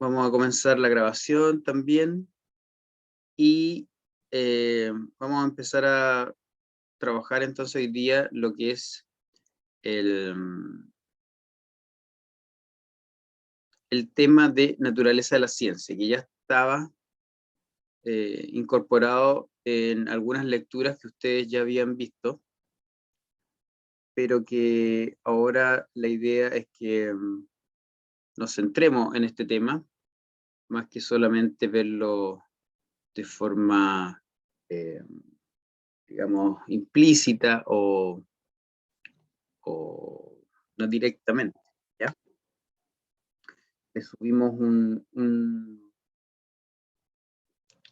Vamos a comenzar la grabación también y vamos a empezar a trabajar entonces hoy día lo que es el, el tema de naturaleza de la ciencia, que ya estaba incorporado en algunas lecturas que ustedes ya habían visto, pero que ahora la idea es que nos centremos en este tema, más que solamente verlo de forma, eh, digamos, implícita o no directamente, ¿ya? Le subimos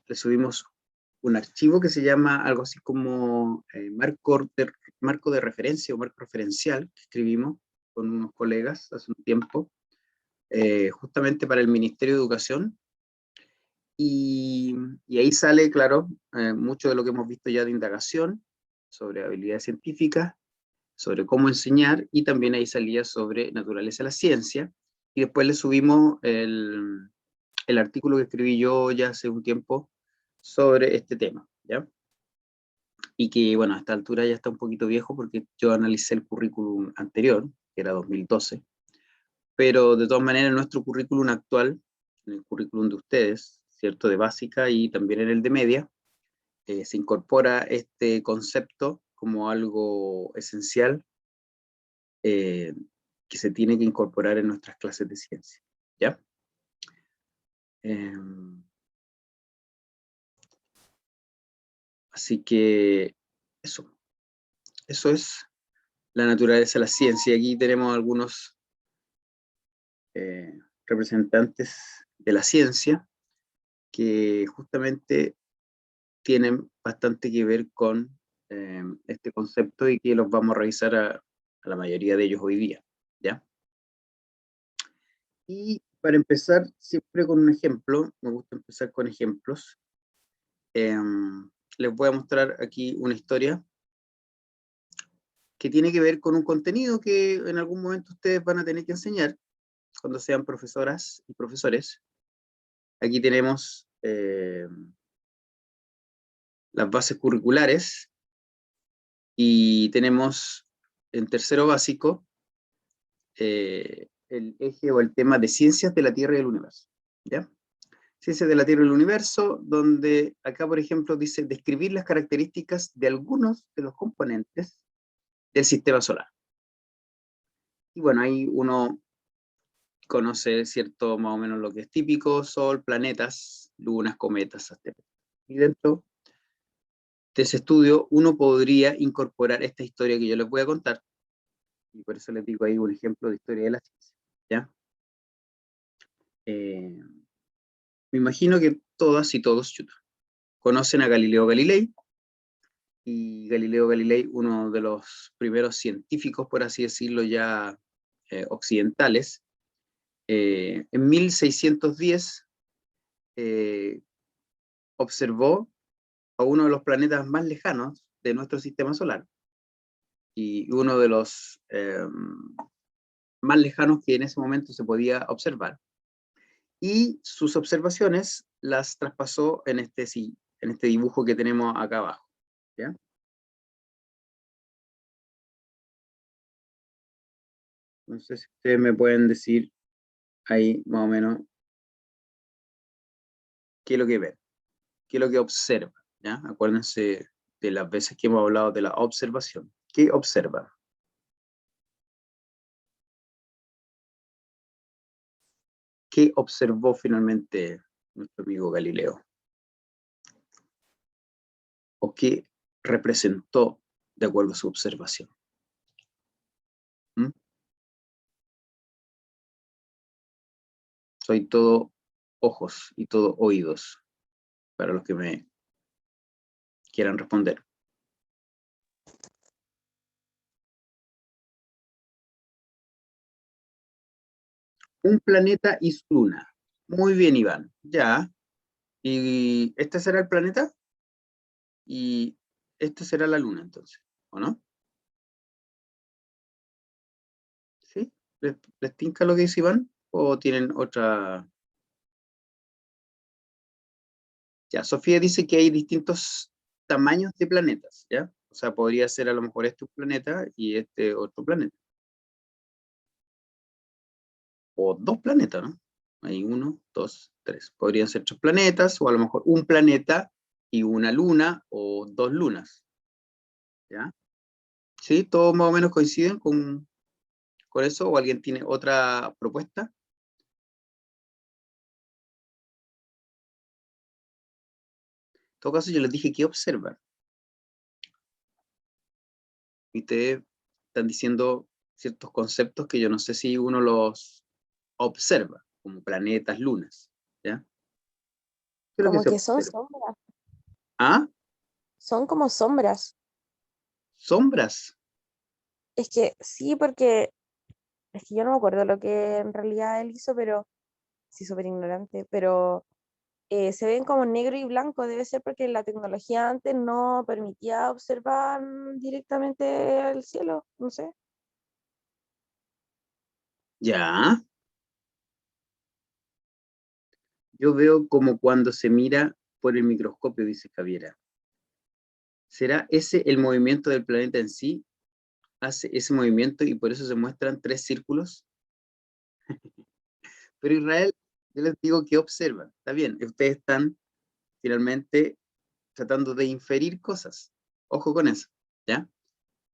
le subimos un archivo que se llama algo así como marco de referencia o marco referencial que escribimos con unos colegas hace un tiempo, justamente para el Ministerio de Educación, y ahí sale, claro, mucho de lo que hemos visto ya de indagación sobre habilidades científicas, sobre cómo enseñar, y también ahí salía sobre naturaleza de la ciencia, y después le subimos el artículo que escribí yo ya hace un tiempo sobre este tema, ¿ya? Y que, bueno, a esta altura ya está un poquito viejo porque yo analicé el currículum anterior, que era 2012, pero de todas maneras en nuestro currículum actual, en el currículum de ustedes, ¿cierto? De básica y también en el de media, se incorpora este concepto como algo esencial eh, que se tiene que incorporar en nuestras clases de ciencia, ¿ya? Así que eso es la naturaleza de la ciencia. Aquí tenemos algunos representantes de la ciencia que justamente tienen bastante que ver con este concepto y que los vamos a revisar a la mayoría de ellos hoy día, ¿ya? Y para empezar siempre con un ejemplo, me gusta empezar con ejemplos. Les voy a mostrar aquí una historia que tiene que ver con un contenido que en algún momento ustedes van a tener que enseñar cuando sean profesoras y profesores. Aquí tenemos las bases curriculares y tenemos en tercero básico el eje o el tema de ciencias de la Tierra y del universo, ¿ya? Ciencias de la Tierra y el universo, donde acá, por ejemplo, dice describir las características de algunos de los componentes del sistema solar. Y bueno, ahí uno conoce, cierto, más o menos lo que es típico: Sol, planetas, lunas, cometas, asteroides. Y dentro de ese estudio uno podría incorporar esta historia que yo les voy a contar, y por eso les digo ahí un ejemplo de historia de la ciencia, ¿ya? Me imagino que todas y todos conocen a Galileo Galilei, y Galileo Galilei, uno de los primeros científicos, por así decirlo, ya occidentales, en 1610 observó a uno de los planetas más lejanos de nuestro sistema solar, y uno de los más lejanos que en ese momento se podía observar. Y sus observaciones las traspasó en este dibujo que tenemos acá abajo, ¿ya? No sé si ustedes me pueden decir ahí más o menos qué es lo que ven, qué es lo que observan, ¿ya? Acuérdense de las veces que hemos hablado de la observación. ¿Qué observan? ¿Qué observó finalmente nuestro amigo Galileo? ¿O qué representó de acuerdo a su observación? ¿Mm? Soy todo ojos y todo oídos para los que me quieran responder. Un planeta y su luna. Muy bien, Iván. Ya. ¿Y este será el planeta? Y este será la luna, entonces, ¿o no? ¿Sí? ¿Les tinca lo que dice Iván? ¿O tienen otra? Ya, Sofía dice que hay distintos tamaños de planetas, ¿ya? O sea, podría ser a lo mejor este un planeta y este otro planeta. O dos planetas, ¿no? Hay uno, dos, tres. Podrían ser tres planetas, o a lo mejor un planeta y una luna, o dos lunas, ¿ya? ¿Sí? ¿Todos más o menos coinciden con eso? ¿O alguien tiene otra propuesta? En todo caso, yo les dije que observan. Y ustedes están diciendo ciertos conceptos que yo no sé si uno los observa, como planetas, lunas, ¿ya? ¿Qué es lo que Como se que son observa? sombras. ¿Ah? Son como sombras. ¿Sombras? Es que sí, porque es que yo no me acuerdo lo que en realidad él hizo, pero sí, súper ignorante, pero se ven como negro y blanco, debe ser porque la tecnología antes no permitía observar directamente el cielo, no sé. Ya. Yo veo como cuando se mira por el microscopio, dice Javiera. ¿Será ese el movimiento del planeta en sí? Hace ese movimiento y por eso se muestran tres círculos. Pero Israel, yo les digo que observan. Está bien, ustedes están finalmente tratando de inferir cosas. Ojo con eso, ¿ya?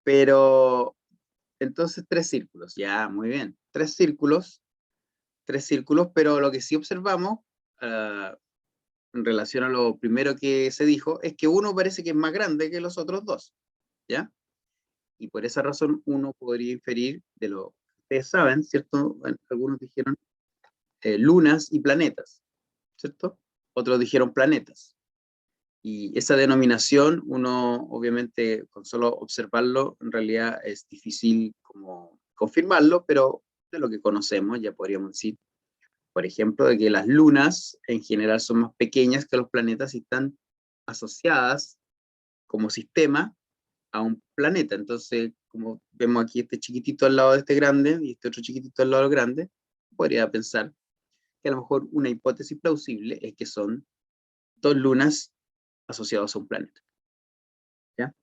Pero entonces tres círculos, ya, muy bien. Tres círculos, pero lo que sí observamos, uh, en relación a lo primero que se dijo, es que uno parece que es más grande que los otros dos, ¿ya? Y por esa razón uno podría inferir de lo que ustedes saben, ¿cierto? Algunos dijeron lunas y planetas, ¿cierto? Otros dijeron planetas. Y esa denominación, uno obviamente con solo observarlo, en realidad es difícil como confirmarlo, pero de lo que conocemos ya podríamos decir, por ejemplo, de que las lunas en general son más pequeñas que los planetas y están asociadas como sistema a un planeta. Entonces, como vemos aquí este chiquitito al lado de este grande y este otro chiquitito al lado del grande, podría pensar que a lo mejor una hipótesis plausible es que son dos lunas asociadas a un planeta. ¿Ya?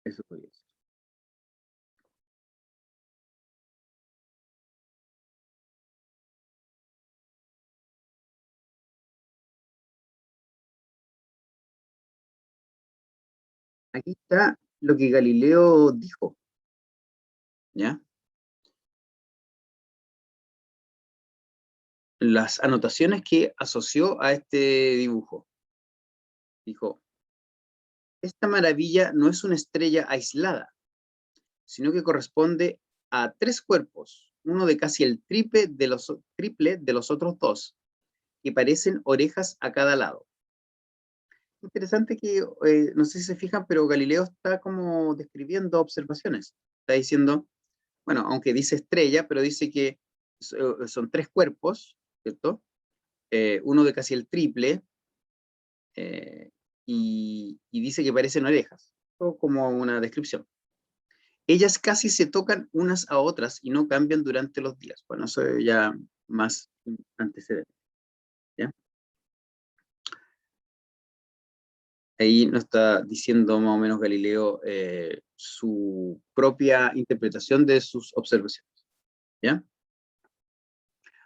Eso podría ser. Aquí está lo que Galileo dijo, ¿ya? Las anotaciones que asoció a este dibujo. Dijo, esta maravilla no es una estrella aislada, sino que corresponde a tres cuerpos, uno de casi el triple de los otros dos, que parecen orejas a cada lado. Interesante que, no sé si se fijan, pero Galileo está como describiendo observaciones. Está diciendo, bueno, aunque dice estrella, pero dice que son tres cuerpos, ¿cierto? Uno de casi el triple, eh, y dice que parecen orejas, o como una descripción. Ellas casi se tocan unas a otras y no cambian durante los días. Bueno, eso ya más antecedente, ¿ya? Ahí nos está diciendo más o menos Galileo su propia interpretación de sus observaciones, ¿ya?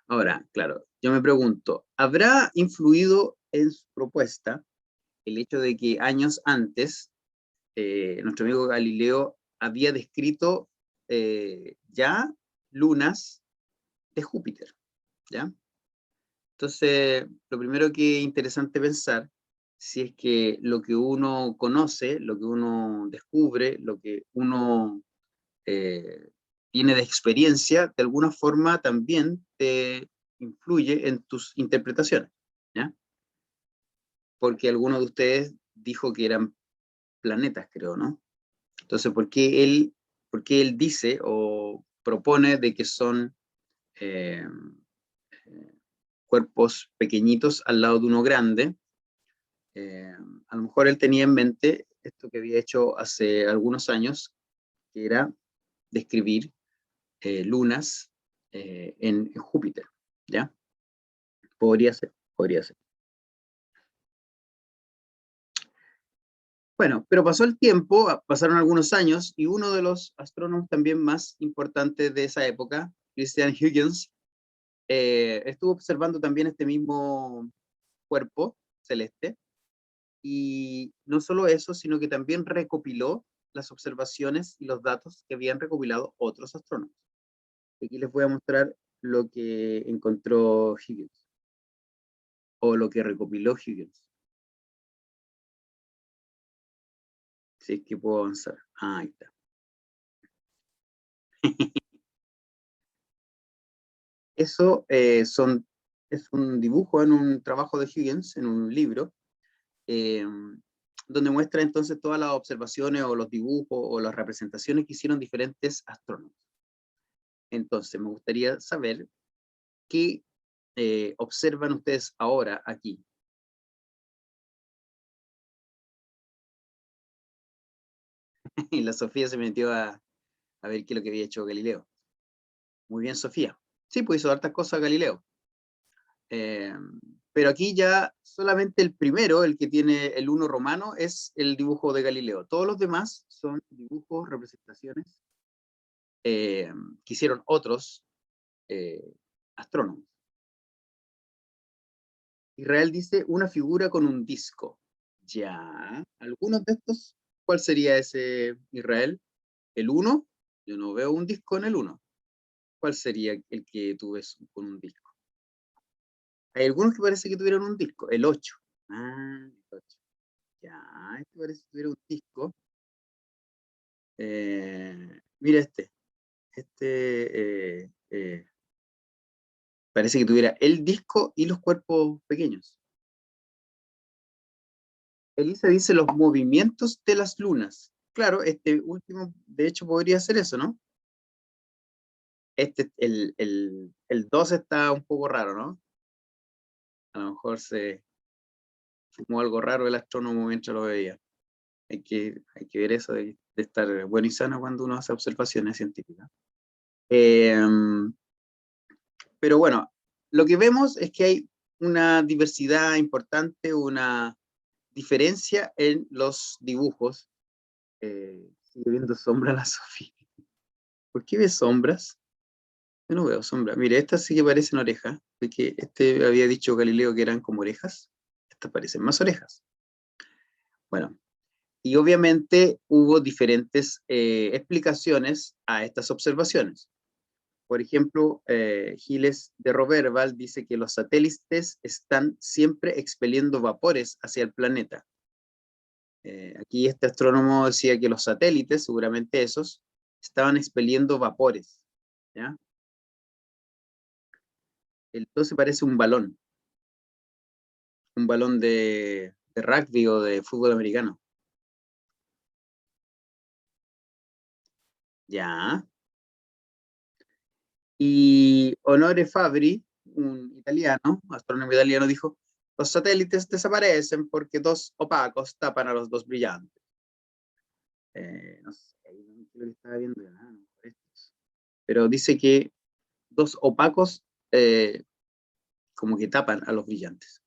Ahora, claro, yo me pregunto, ¿habrá influido en su propuesta el hecho de que años antes nuestro amigo Galileo había descrito ya lunas de Júpiter, ¿ya? Entonces, lo primero que es interesante pensar, si es que lo que uno conoce, lo que uno descubre, lo que uno eh, tiene de experiencia, de alguna forma también te influye en tus interpretaciones, ¿ya? Porque alguno de ustedes dijo que eran planetas, creo, ¿no? Entonces, por qué él dice o propone de que son eh, cuerpos pequeñitos al lado de uno grande? Eh, a lo mejor él tenía en mente esto que había hecho hace algunos años, que era describir lunas en Júpiter, ¿ya? Podría ser, podría ser. Bueno, pero pasó el tiempo, pasaron algunos años, y uno de los astrónomos también más importantes de esa época, Christian Huygens, estuvo observando también este mismo cuerpo celeste, y no solo eso, sino que también recopiló las observaciones y los datos que habían recopilado otros astrónomos. Aquí les voy a mostrar lo que encontró Huygens, o lo que recopiló Huygens. Si es que puedo avanzar. Ah, ahí está. Eso es un dibujo en un trabajo de Huygens, en un libro, eh, donde muestra entonces todas las observaciones o los dibujos o las representaciones que hicieron diferentes astrónomos. Entonces, me gustaría saber qué observan ustedes ahora aquí. Y la Sofía se metió a ver qué es lo que había hecho Galileo. Muy bien, Sofía. Sí, pues hizo hartas cosas Galileo. Eh, pero aquí ya solamente el primero, el que tiene el 1 romano, es el dibujo de Galileo. Todos los demás son dibujos, representaciones que hicieron otros eh, astrónomos. Israel dice una figura con un disco. Ya, algunos de estos, ¿cuál sería ese, Israel? ¿El 1? Yo no veo un disco en el 1. ¿Cuál sería el que tú ves con un disco? Hay algunos que parece que tuvieron un disco, el 8. Ah, el 8. Ya, este parece que tuviera un disco. Mira este. Parece que tuviera el disco y los cuerpos pequeños. Elisa dice los movimientos de las lunas. Claro, este último, de hecho, podría ser eso, ¿no? El 2 está un poco raro, ¿no? A lo mejor se fumó algo raro el astrónomo mientras lo veía. Hay que ver eso de estar bueno y sano cuando uno hace observaciones científicas. Eh, pero bueno, lo que vemos es que hay una diversidad importante, una diferencia en los dibujos. Sigue viendo sombra la Sofía. ¿Por qué ves sombras? Yo no veo sombras. Mire, estas sí que parecen orejas, porque este había dicho Galileo que eran como orejas. Estas parecen más orejas. Bueno, y obviamente hubo diferentes explicaciones a estas observaciones. Por ejemplo, Giles de Roberval dice que los satélites están siempre expeliendo vapores hacia el planeta. Aquí este astrónomo decía que los satélites, seguramente esos, estaban expeliendo vapores. ¿Ya? Entonces parece un balón de rugby o de fútbol americano. Ya. Y Honore Fabri, un italiano, astrónomo italiano, dijo, los satélites desaparecen porque dos opacos tapan a los dos brillantes. No sé, ahí no lo que estaba viendo, no, pero dice que dos opacos como que tapan a los brillantes.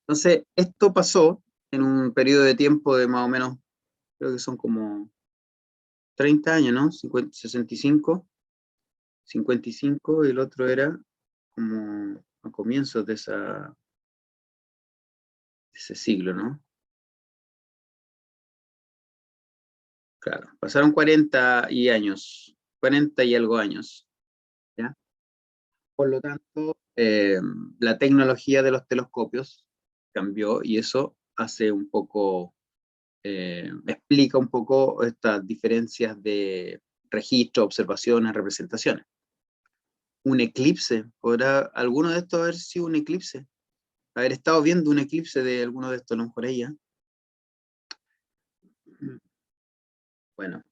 Entonces, esto pasó en un periodo de tiempo de más o menos, creo que son como 30 años, ¿no? 65, 55, y el otro era como a comienzos de ese siglo, ¿no? Claro, pasaron 40 y años, 40 y algo años, ¿ya? Por lo tanto, la tecnología de los telescopios cambió y eso hace un poco, explica un poco estas diferencias de registro, observaciones, representaciones. Un eclipse, ¿podrá alguno de estos haber sido un eclipse? Haber estado viendo un eclipse de alguno de estos, a lo mejor ella. Bueno,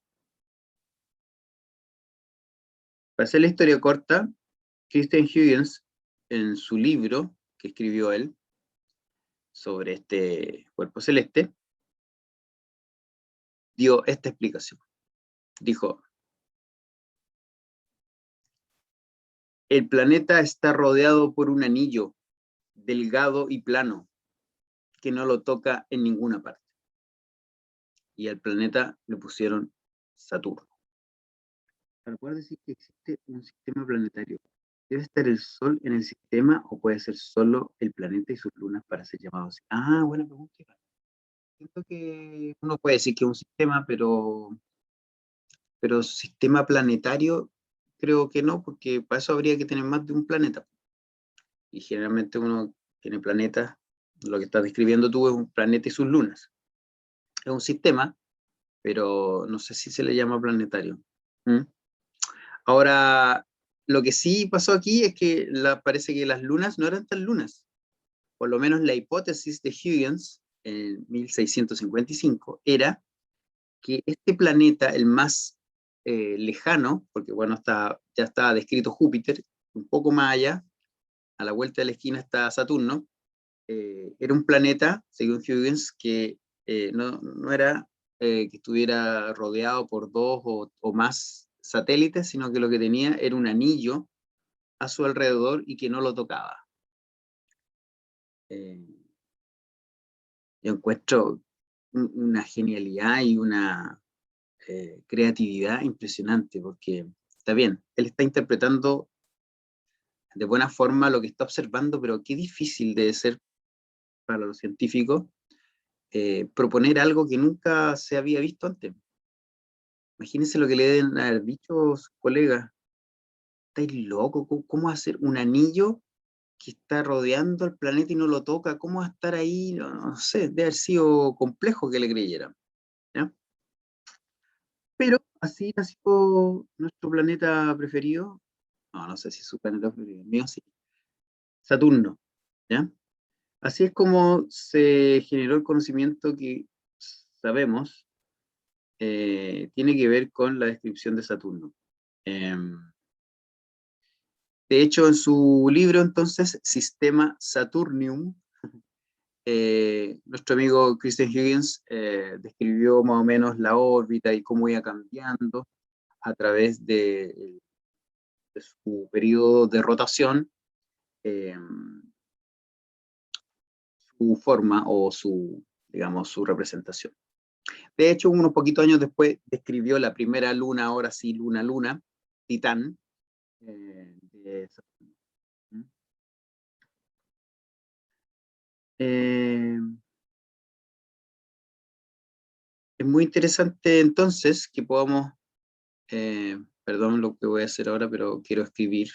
para hacer la historia corta, Christian Huygens, en su libro que escribió él sobre este cuerpo celeste, dio esta explicación. Dijo, el planeta está rodeado por un anillo delgado y plano que no lo toca en ninguna parte. Y al planeta le pusieron Saturno. Para poder decir que existe un sistema planetario, ¿debe estar el Sol en el sistema o puede ser solo el planeta y sus lunas para ser llamados así? Ah, buena pregunta. Siento que uno puede decir que es un sistema, pero sistema planetario creo que no, porque para eso habría que tener más de un planeta. Y generalmente uno tiene planetas, lo que estás describiendo tú es un planeta y sus lunas. Es un sistema, pero no sé si se le llama planetario. ¿Mm? Ahora, lo que sí pasó aquí es que parece que las lunas no eran tan lunas. Por lo menos la hipótesis de Huygens en 1655 era que este planeta, el más lejano, porque bueno, ya estaba descrito Júpiter, un poco más allá, a la vuelta de la esquina está Saturno, era un planeta, según Huygens, que no era que estuviera rodeado por dos o más satélites, sino que lo que tenía era un anillo a su alrededor y que no lo tocaba. Yo encuentro una genialidad y una creatividad impresionante, porque está bien, él está interpretando de buena forma lo que está observando, pero qué difícil debe ser para los científicos proponer algo que nunca se había visto antes. Imagínense lo que le deben haber dicho sus colegas. ¿Estáis locos? ¿Cómo hacer un anillo que está rodeando el planeta y no lo toca? ¿Cómo va a estar ahí? No sé, debe haber sido complejo que le creyeran, ¿ya? Pero así nació nuestro planeta preferido. No sé si es su planeta preferido, el mío sí. Saturno, ¿ya? Así es como se generó el conocimiento que sabemos tiene que ver con la descripción de Saturno. De hecho, en su libro, entonces, Sistema Saturnium, nuestro amigo Christian Huygens describió más o menos la órbita y cómo iba cambiando a través de su periodo de rotación, eh, su forma o digamos, su representación. De hecho, unos poquitos años después describió la primera luna, ahora sí, luna, Titán, de Saturno. Es muy interesante entonces que podamos, perdón lo que voy a hacer ahora, pero quiero escribir.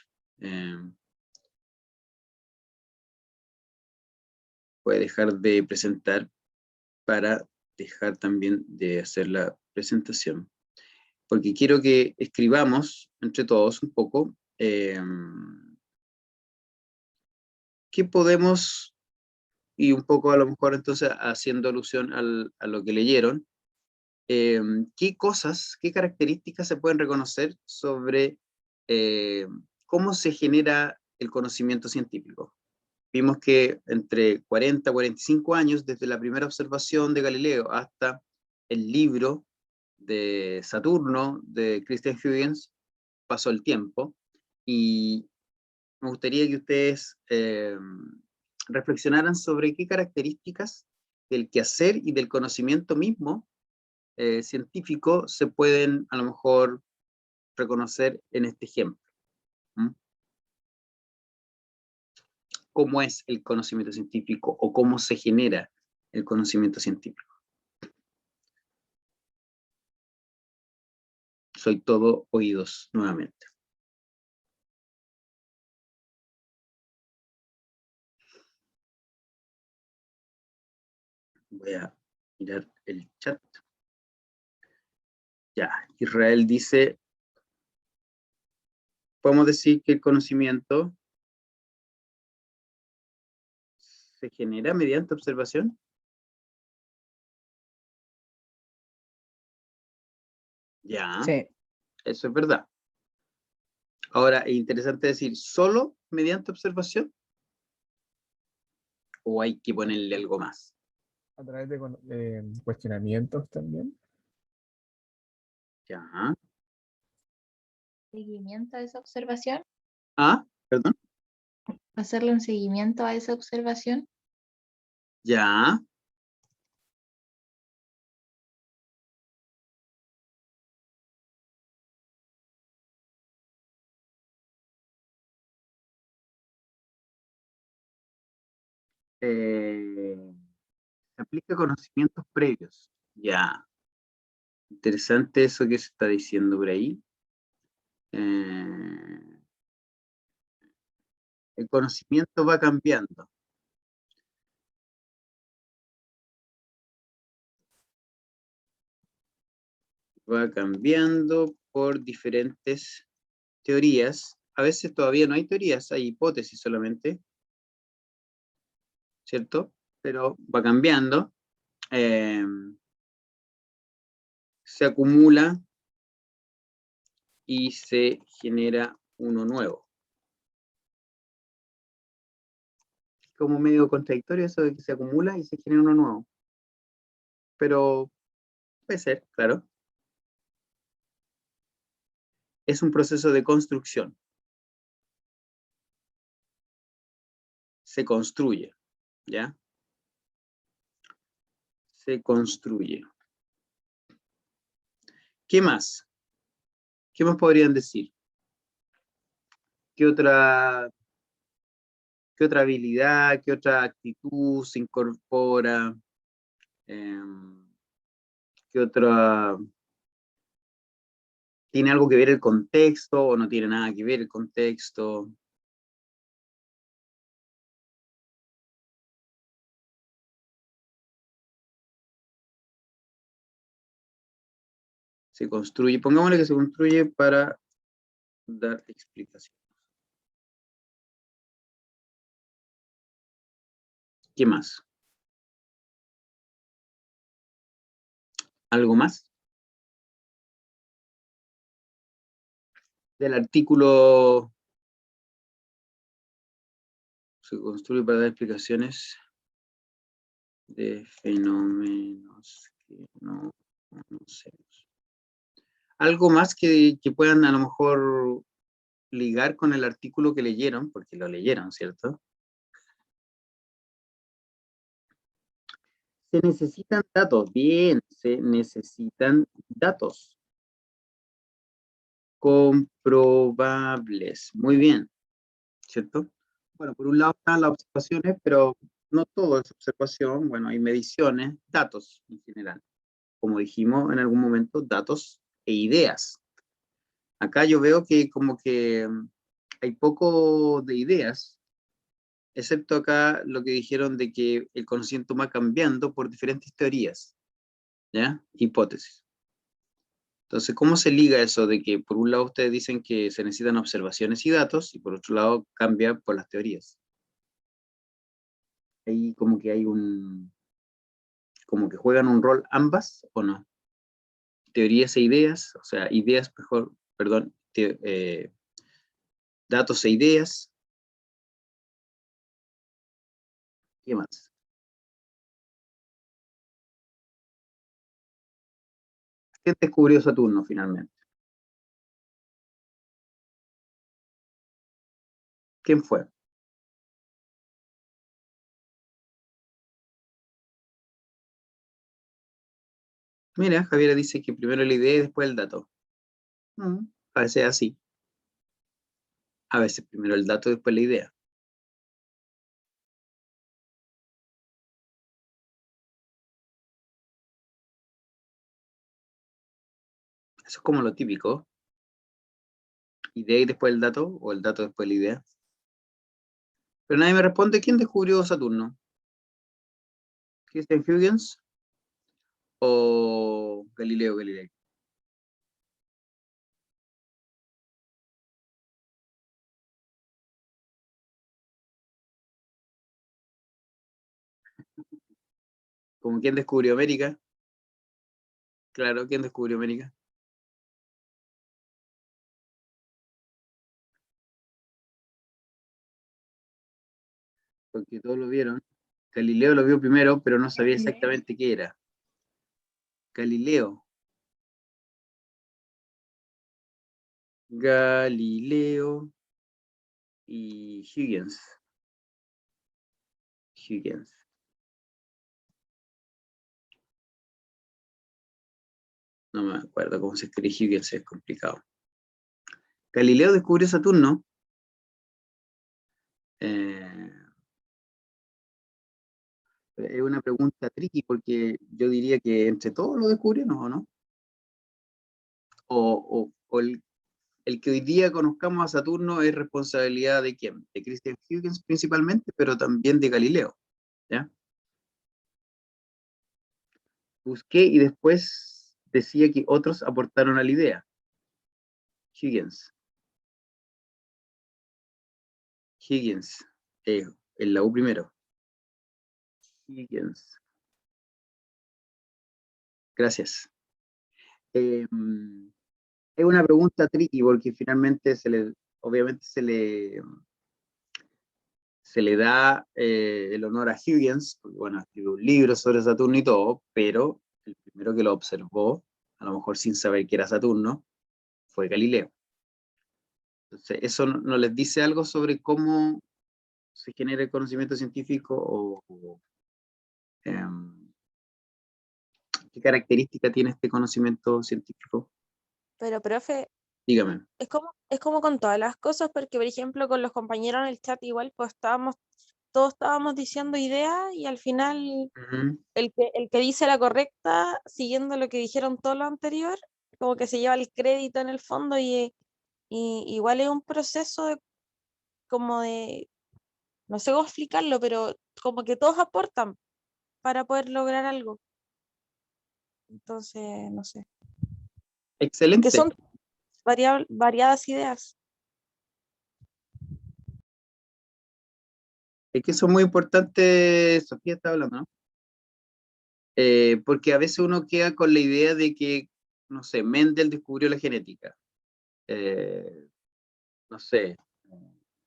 Voy a dejar de presentar para dejar también de hacer la presentación. Porque quiero que escribamos entre todos un poco qué podemos, y un poco a lo mejor entonces haciendo alusión a lo que leyeron, qué cosas, qué características se pueden reconocer sobre cómo se genera el conocimiento científico. Vimos que entre 40 y 45 años, desde la primera observación de Galileo hasta el libro de Saturno de Christian Huygens, pasó el tiempo, y me gustaría que ustedes reflexionaran sobre qué características del quehacer y del conocimiento mismo científico se pueden a lo mejor reconocer en este ejemplo. ¿Mm? ¿Cómo es el conocimiento científico o cómo se genera el conocimiento científico? Soy todo oídos nuevamente. Voy a mirar el chat. Ya, Israel dice, podemos decir que el conocimiento se genera mediante observación. Ya, Sí, eso es verdad. Ahora, es interesante decir, ¿solo mediante observación? ¿O hay que ponerle algo más? a través de cuestionamientos también. Ya, Seguimiento a esa observación. Ah, perdón. Hacerle un seguimiento a esa observación. Ya. Se aplica conocimientos previos. Ya. Interesante eso que se está diciendo por ahí. El conocimiento va cambiando. Va cambiando por diferentes teorías. A veces todavía no hay teorías, hay hipótesis solamente, ¿cierto? Pero va cambiando. Se acumula y se genera uno nuevo. Como medio contradictorio eso de que se acumula y se genera uno nuevo. Pero puede ser, claro. Es un proceso de construcción. Se construye, ¿ya? Se construye. ¿Qué más? ¿Qué más podrían decir? ¿Qué otra habilidad, qué otra actitud se incorpora? ¿Qué otra? ¿Tiene algo que ver el contexto o no tiene nada que ver el contexto? Se construye, pongámosle que se construye para dar explicación. ¿Qué más? ¿Algo más? Del artículo se construye para dar explicaciones de fenómenos que no conocemos. Algo más que puedan a lo mejor ligar con el artículo que leyeron, porque lo leyeron, ¿cierto? Se necesitan datos, bien, se necesitan datos comprobables, muy bien, ¿cierto? Bueno, por un lado están las observaciones, pero no todo es observación, bueno, hay mediciones, datos en general. Como dijimos en algún momento, datos e ideas. Acá yo veo que como que hay poco de ideas, excepto acá lo que dijeron de que el conocimiento va cambiando por diferentes teorías, ¿ya? Hipótesis. Entonces, ¿cómo se liga eso de que por un lado ustedes dicen que se necesitan observaciones y datos y por otro lado cambia por las teorías? Ahí como que hay como que juegan un rol ambas o no. Teorías e ideas, o sea, ideas mejor, perdón, datos e ideas. ¿Qué más? ¿Quién descubrió Saturno finalmente? ¿Quién fue? Mira, Javiera dice que primero la idea y después el dato. A veces es así. A veces primero el dato y después la idea. Eso es como lo típico. Idea y después el dato, o el dato después la idea. Pero nadie me responde quién descubrió Saturno. ¿Christian Huygens o Galileo Galilei? ¿Como quién descubrió América? Claro, ¿quién descubrió América? Porque todos lo vieron. Galileo lo vio primero, pero no sabía exactamente qué era. Galileo. Galileo y Huygens. Huygens. No me acuerdo cómo se escribe Huygens, es complicado. Galileo descubrió Saturno. Es una pregunta tricky porque yo diría que entre todos lo descubrieron, ¿o no? O el que hoy día conozcamos a Saturno es responsabilidad de quién, de Christian Huygens principalmente, pero también de Galileo, ¿ya? Busqué y después decía que otros aportaron a la idea. Huygens. Huygens. En la U primero. Huygens. Gracias. Es una pregunta tricky porque finalmente obviamente se le da el honor a Huygens, porque bueno, escribió un libro sobre Saturno y todo, pero el primero que lo observó, a lo mejor sin saber que era Saturno, fue Galileo. Entonces, eso no les dice algo sobre cómo se genera el conocimiento científico o qué característica tiene este conocimiento científico. Pero, profe, Dígame. es como con todas las cosas, porque, por ejemplo, con los compañeros en el chat igual, pues todos estábamos diciendo ideas y al final Ujú. el que dice la correcta, siguiendo lo que dijeron todos los anterior, como que se lleva el crédito en el fondo y igual es un proceso como de, no sé cómo explicarlo, pero como que todos aportan para poder lograr algo. Entonces, no sé. Que Excelente. son variadas ideas. Es que eso es muy importante, Sofía está hablando, ¿no? Porque a veces uno queda con la idea de que, no sé, Mendel descubrió la genética. No sé,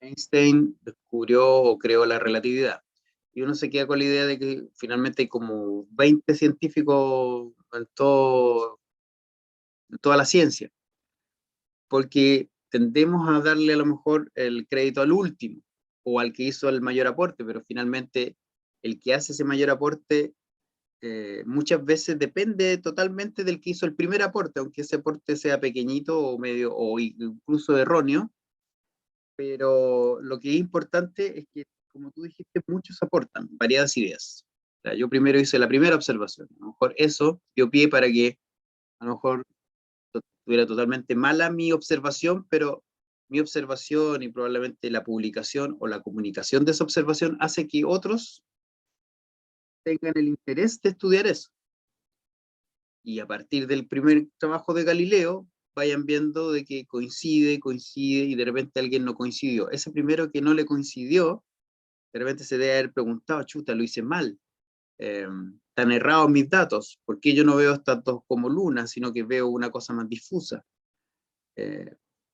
Einstein descubrió o creó la relatividad. Y uno se queda con la idea de que finalmente hay como 20 científicos en toda la ciencia. Porque tendemos a darle a lo mejor el crédito al último o al que hizo el mayor aporte, pero finalmente el que hace ese mayor aporte muchas veces depende totalmente del que hizo el primer aporte, aunque ese aporte sea pequeñito o medio o incluso erróneo, pero lo que es importante es que, como tú dijiste, muchos aportan variadas ideas. O sea, yo primero hice la primera observación, a lo mejor eso dio pie para que a lo mejor estuviera totalmente mala mi observación, pero mi observación y probablemente la publicación o la comunicación de esa observación hace que otros tengan el interés de estudiar eso. Y a partir del primer trabajo de Galileo, vayan viendo de que coincide y de repente alguien no coincidió. Ese primero que no le coincidió, de repente se debe haber preguntado, chuta, lo hice mal, tan errados mis datos, ¿por qué yo no veo estas dos como lunas, sino que veo una cosa más difusa?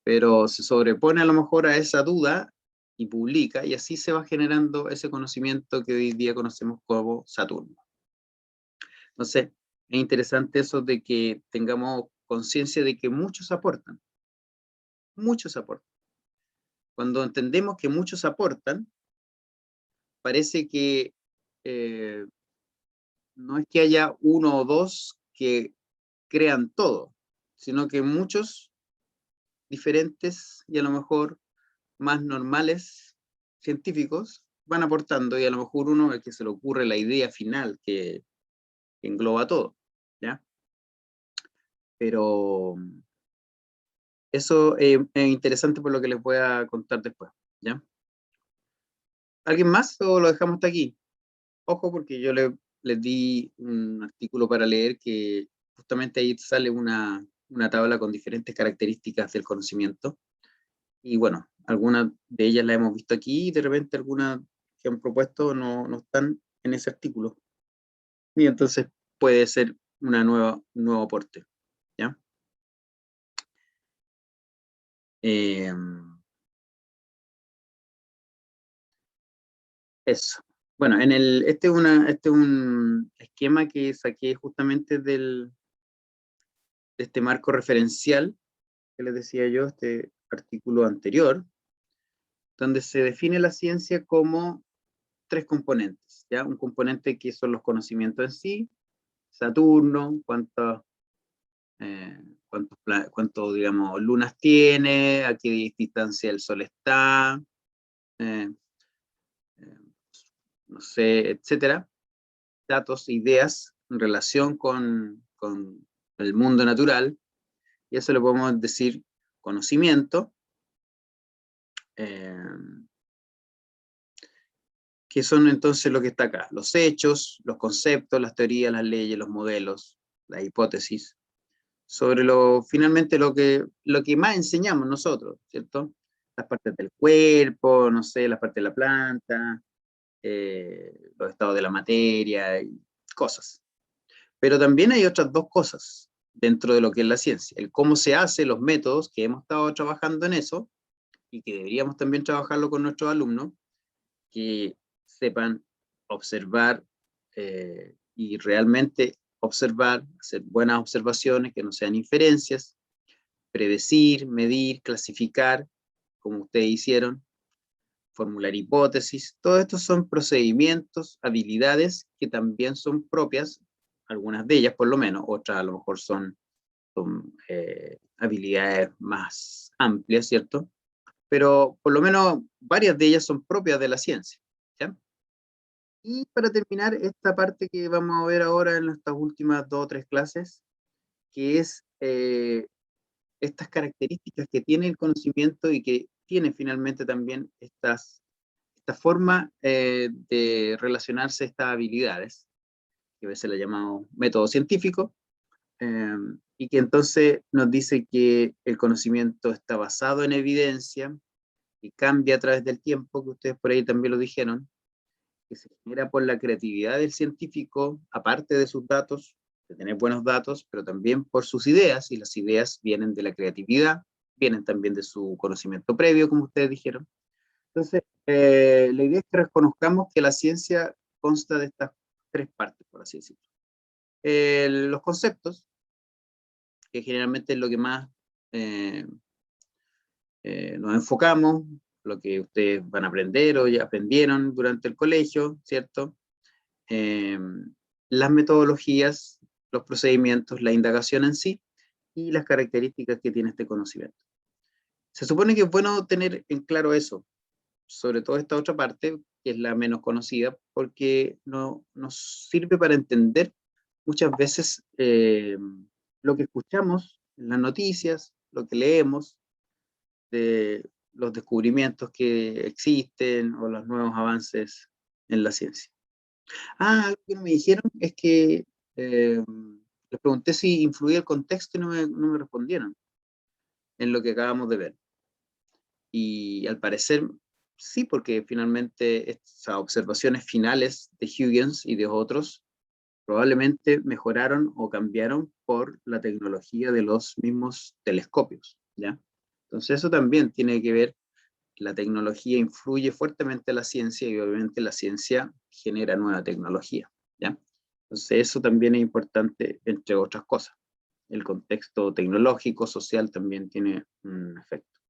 Pero se sobrepone a lo mejor a esa duda y publica, y así se va generando ese conocimiento que hoy día conocemos como Saturno. Entonces, es interesante eso de que tengamos conciencia de que muchos aportan. Muchos aportan. Cuando entendemos que muchos aportan, parece que no es que haya uno o dos que crean todo, sino que muchos diferentes y a lo mejor más normales científicos van aportando y a lo mejor uno es que se le ocurre la idea final que engloba todo, ¿ya? Pero eso es interesante por lo que les voy a contar después, ¿ya? ¿Alguien más o lo dejamos hasta aquí? Ojo porque yo les di un artículo para leer que justamente ahí sale una tabla con diferentes características del conocimiento. Y bueno, algunas de ellas las hemos visto aquí y de repente algunas que han propuesto no están en ese artículo. Y entonces puede ser un nuevo aporte, ¿ya? Eso. Bueno, este es un esquema que saqué justamente de este marco referencial que les decía yo, este artículo anterior, donde se define la ciencia como tres componentes, ¿ya? Un componente que son los conocimientos en sí, Saturno, cuántos, digamos, lunas tiene, a qué distancia el Sol está, eh, no sé, etcétera. Datos, ideas en relación con el mundo natural, y eso le podemos decir conocimiento, que son entonces lo que está acá, los hechos, los conceptos, las teorías, las leyes, los modelos, las hipótesis, sobre finalmente lo que más enseñamos nosotros, ¿cierto? Las partes del cuerpo, no sé, las partes de la planta, los estados de la materia, y cosas. Pero también hay otras dos cosas dentro de lo que es la ciencia, el cómo se hace, los métodos, que hemos estado trabajando en eso, y que deberíamos también trabajarlo con nuestros alumnos, que sepan observar y realmente observar, hacer buenas observaciones, que no sean inferencias, predecir, medir, clasificar, como ustedes hicieron, formular hipótesis. Todo esto son procedimientos, habilidades que también son propias, algunas de ellas por lo menos, otras a lo mejor son habilidades más amplias, ¿cierto? Pero por lo menos varias de ellas son propias de la ciencia, ¿ya? Y para terminar esta parte que vamos a ver ahora en estas últimas 2 o 3 clases, que es estas características que tiene el conocimiento y que tiene finalmente también esta forma de relacionarse estas habilidades, que a veces la llamamos método científico, y que entonces nos dice que el conocimiento está basado en evidencia, y cambia a través del tiempo, que ustedes por ahí también lo dijeron, que se genera por la creatividad del científico, aparte de sus datos, de tener buenos datos, pero también por sus ideas, y las ideas vienen de la creatividad, vienen también de su conocimiento previo, como ustedes dijeron. Entonces, la idea es que reconozcamos que la ciencia consta de estas 3 partes, por así decirlo. Los conceptos, que generalmente es lo que más nos enfocamos, lo que ustedes van a aprender o ya aprendieron durante el colegio, ¿cierto? Las metodologías, los procedimientos, la indagación en sí, y las características que tiene este conocimiento. Se supone que es bueno tener en claro eso, sobre todo esta otra parte, que es la menos conocida, porque nos sirve para entender muchas veces lo que escuchamos en las noticias, lo que leemos, de los descubrimientos que existen o los nuevos avances en la ciencia. Algo que no me dijeron es que les pregunté si influía el contexto y no me respondieron en lo que acabamos de ver. Y al parecer sí, porque finalmente esas observaciones finales de Huygens y de otros probablemente mejoraron o cambiaron por la tecnología de los mismos telescopios, ¿ya? Entonces eso también tiene que ver, la tecnología influye fuertemente en la ciencia y obviamente la ciencia genera nueva tecnología, ¿ya? Entonces eso también es importante, entre otras cosas. El contexto tecnológico, social también tiene un efecto.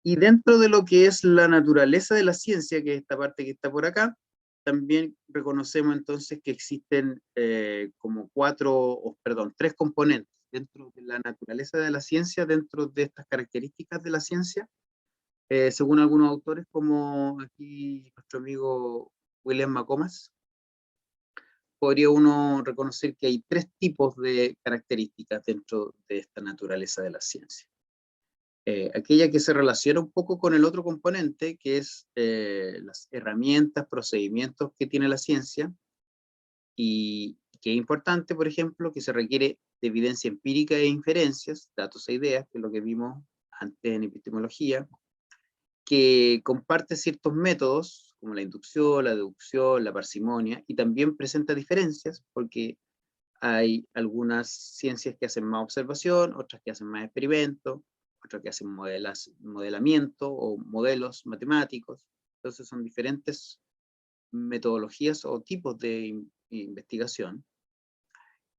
Y dentro de lo que es la naturaleza de la ciencia, que es esta parte que está por acá, también reconocemos entonces que existen como 3 componentes dentro de la naturaleza de la ciencia, dentro de estas características de la ciencia, según algunos autores, como aquí nuestro amigo William McComas, podría uno reconocer que hay 3 tipos de características dentro de esta naturaleza de la ciencia. Aquella que se relaciona un poco con el otro componente, que es las herramientas, procedimientos que tiene la ciencia, y que es importante, por ejemplo, que se requiere de evidencia empírica e inferencias, datos e ideas, que es lo que vimos antes en epistemología, que comparte ciertos métodos, como la inducción, la deducción, la parsimonia, y también presenta diferencias, porque hay algunas ciencias que hacen más observación, otras que hacen más experimento, otras que hacen modelamiento o modelos matemáticos. Entonces son diferentes metodologías o tipos de investigación,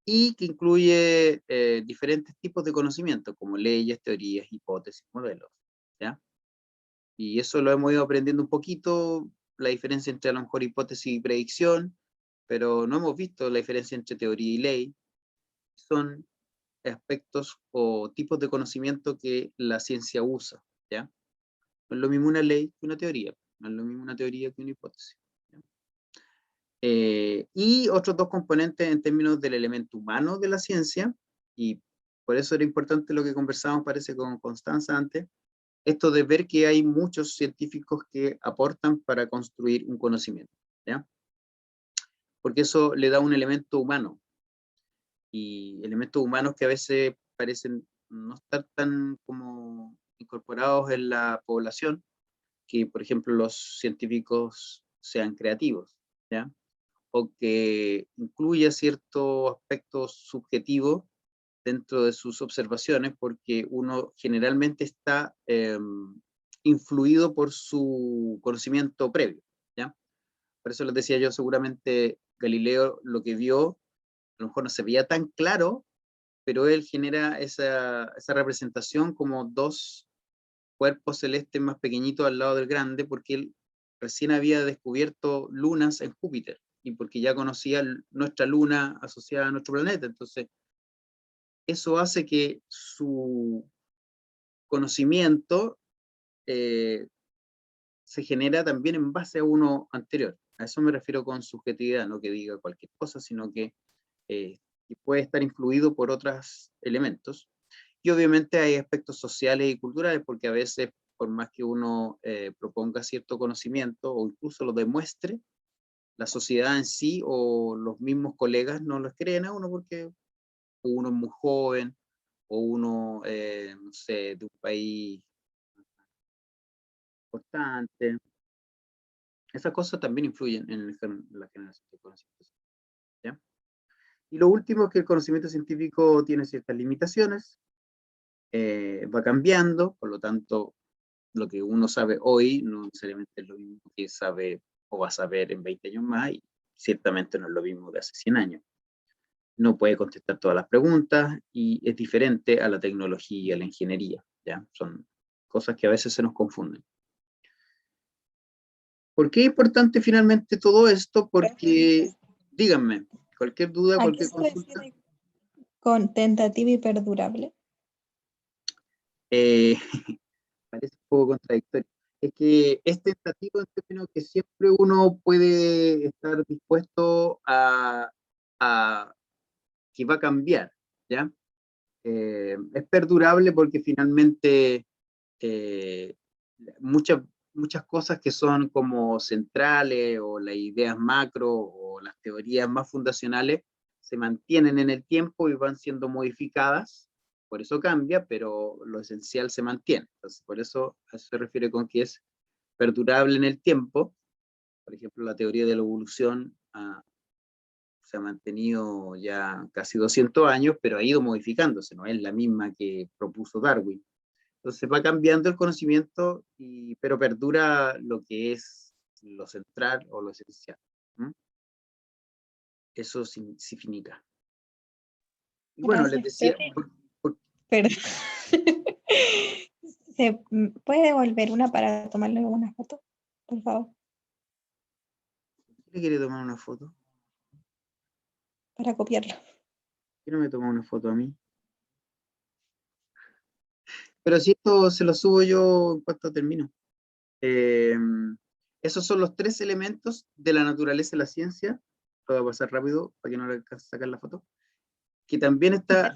y que incluye diferentes tipos de conocimiento, como leyes, teorías, hipótesis, modelos, ¿ya? Y eso lo hemos ido aprendiendo un poquito, la diferencia entre a lo mejor hipótesis y predicción, pero no hemos visto la diferencia entre teoría y ley. Son aspectos o tipos de conocimiento que la ciencia usa, ¿ya? No es lo mismo una ley que una teoría, no es lo mismo una teoría que una hipótesis. ¿Ya? Y otros dos componentes en términos del elemento humano de la ciencia, y por eso era importante lo que conversábamos, parece, con Constanza antes, esto de ver que hay muchos científicos que aportan para construir un conocimiento, ¿ya? Porque eso le da un elemento humano, y elementos humanos que a veces parecen no estar tan como incorporados en la población, que por ejemplo los científicos sean creativos, ¿ya? O que incluya cierto aspecto subjetivo dentro de sus observaciones, porque uno generalmente está influido por su conocimiento previo, ¿ya? Por eso les decía yo, seguramente Galileo lo que vio, a lo mejor no se veía tan claro, pero él genera esa representación como dos cuerpos celestes más pequeñitos al lado del grande, porque él recién había descubierto lunas en Júpiter, y porque ya conocía nuestra luna asociada a nuestro planeta. Entonces, eso hace que su conocimiento se genera también en base a uno anterior. A eso me refiero con subjetividad, no que diga cualquier cosa, sino que puede estar influido por otros elementos. Y obviamente hay aspectos sociales y culturales, porque a veces, por más que uno proponga cierto conocimiento o incluso lo demuestre, la sociedad en sí o los mismos colegas no los creen a uno porque uno es muy joven o uno, no sé, de un país importante. Esas cosas también influyen en la generación de conocimiento, ¿ya? Y lo último es que el conocimiento científico tiene ciertas limitaciones, va cambiando, por lo tanto, lo que uno sabe hoy no necesariamente es lo mismo que sabe o va a saber en 20 años más, y ciertamente no es lo mismo de hace 100 años. No puede contestar todas las preguntas y es diferente a la tecnología y a la ingeniería, ¿ya? Son cosas que a veces se nos confunden. ¿Por qué es importante finalmente todo esto? Porque, díganme, cualquier duda, ¿A qué cualquier se consulta. refiere con tentativa y perdurable? Eh, parece un poco contradictorio. Es que es tentativo en términos que siempre uno puede estar dispuesto a que va a cambiar, ¿ya? Es perdurable porque finalmente eh, muchas cosas que son como centrales o las ideas macro o las teorías más fundacionales se mantienen en el tiempo y van siendo modificadas, por eso cambia, pero lo esencial se mantiene. Entonces, por eso a eso se refiere con que es perdurable en el tiempo. Por ejemplo, la teoría de la evolución se ha mantenido ya casi 200 años, pero ha ido modificándose, no es la misma que propuso Darwin. Entonces va cambiando el conocimiento, pero perdura lo que es lo central o lo esencial. ¿Mm? Eso significa. Y bueno, les Gracias, decía, Perdón. ¿Se puede devolver una para tomarle una foto? Por favor, ¿quién le quiere tomar una foto? para copiarlo. ¿Quién no me toma una foto a mí? Pero si esto se lo subo yo en cuanto termino. Esos son los tres elementos de la naturaleza de la ciencia. Lo voy a pasar rápido para que no le alcance a sacar la foto. Que también está,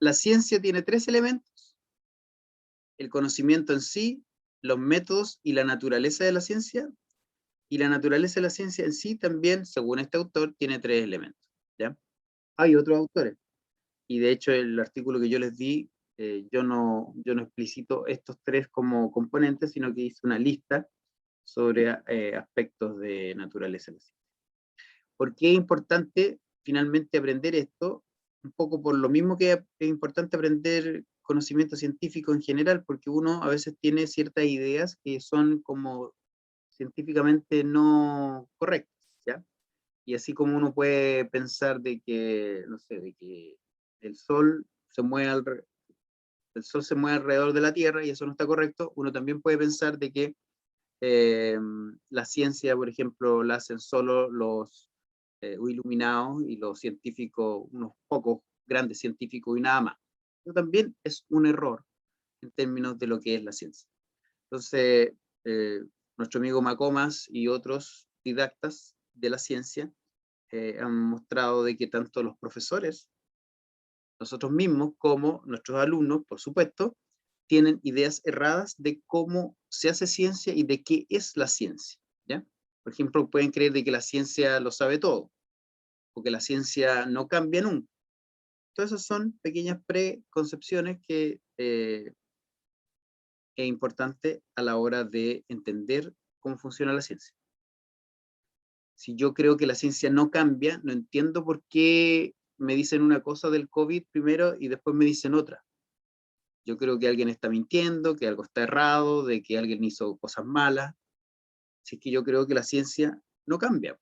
la ciencia tiene tres elementos: el conocimiento en sí, los métodos y la naturaleza de la ciencia. Y la naturaleza de la ciencia en sí también, según este autor, tiene tres elementos, ¿ya? Hay otros autores, y de hecho el artículo que yo les di, yo no explicito estos tres como componentes, sino que hice una lista sobre aspectos de naturaleza de la ciencia. ¿Por qué es importante finalmente aprender esto? Un poco por lo mismo que es importante aprender conocimiento científico en general, porque uno a veces tiene ciertas ideas que son como científicamente no correctas, ¿ya? Y así como uno puede pensar de que, no sé, de que el Sol se mueve el Sol se mueve alrededor de la Tierra y eso no está correcto, uno también puede pensar de que la ciencia, por ejemplo, la hacen solo los iluminados y los científicos, unos pocos grandes científicos y nada más. Eso también es un error en términos de lo que es la ciencia. Entonces, nuestro amigo Macomas y otros didactas de la ciencia han mostrado de que tanto los profesores, nosotros mismos, como nuestros alumnos, por supuesto, tienen ideas erradas de cómo se hace ciencia y de qué es la ciencia, ¿ya? Por ejemplo, pueden creer de que la ciencia lo sabe todo, o que la ciencia no cambia nunca. Todas esas son pequeñas preconcepciones que es importante a la hora de entender cómo funciona la ciencia. Si yo creo que la ciencia no cambia, no entiendo por qué me dicen una cosa del COVID primero y después me dicen otra. Yo creo que alguien está mintiendo, que algo está errado, de que alguien hizo cosas malas. Si es que yo creo que la ciencia no cambia.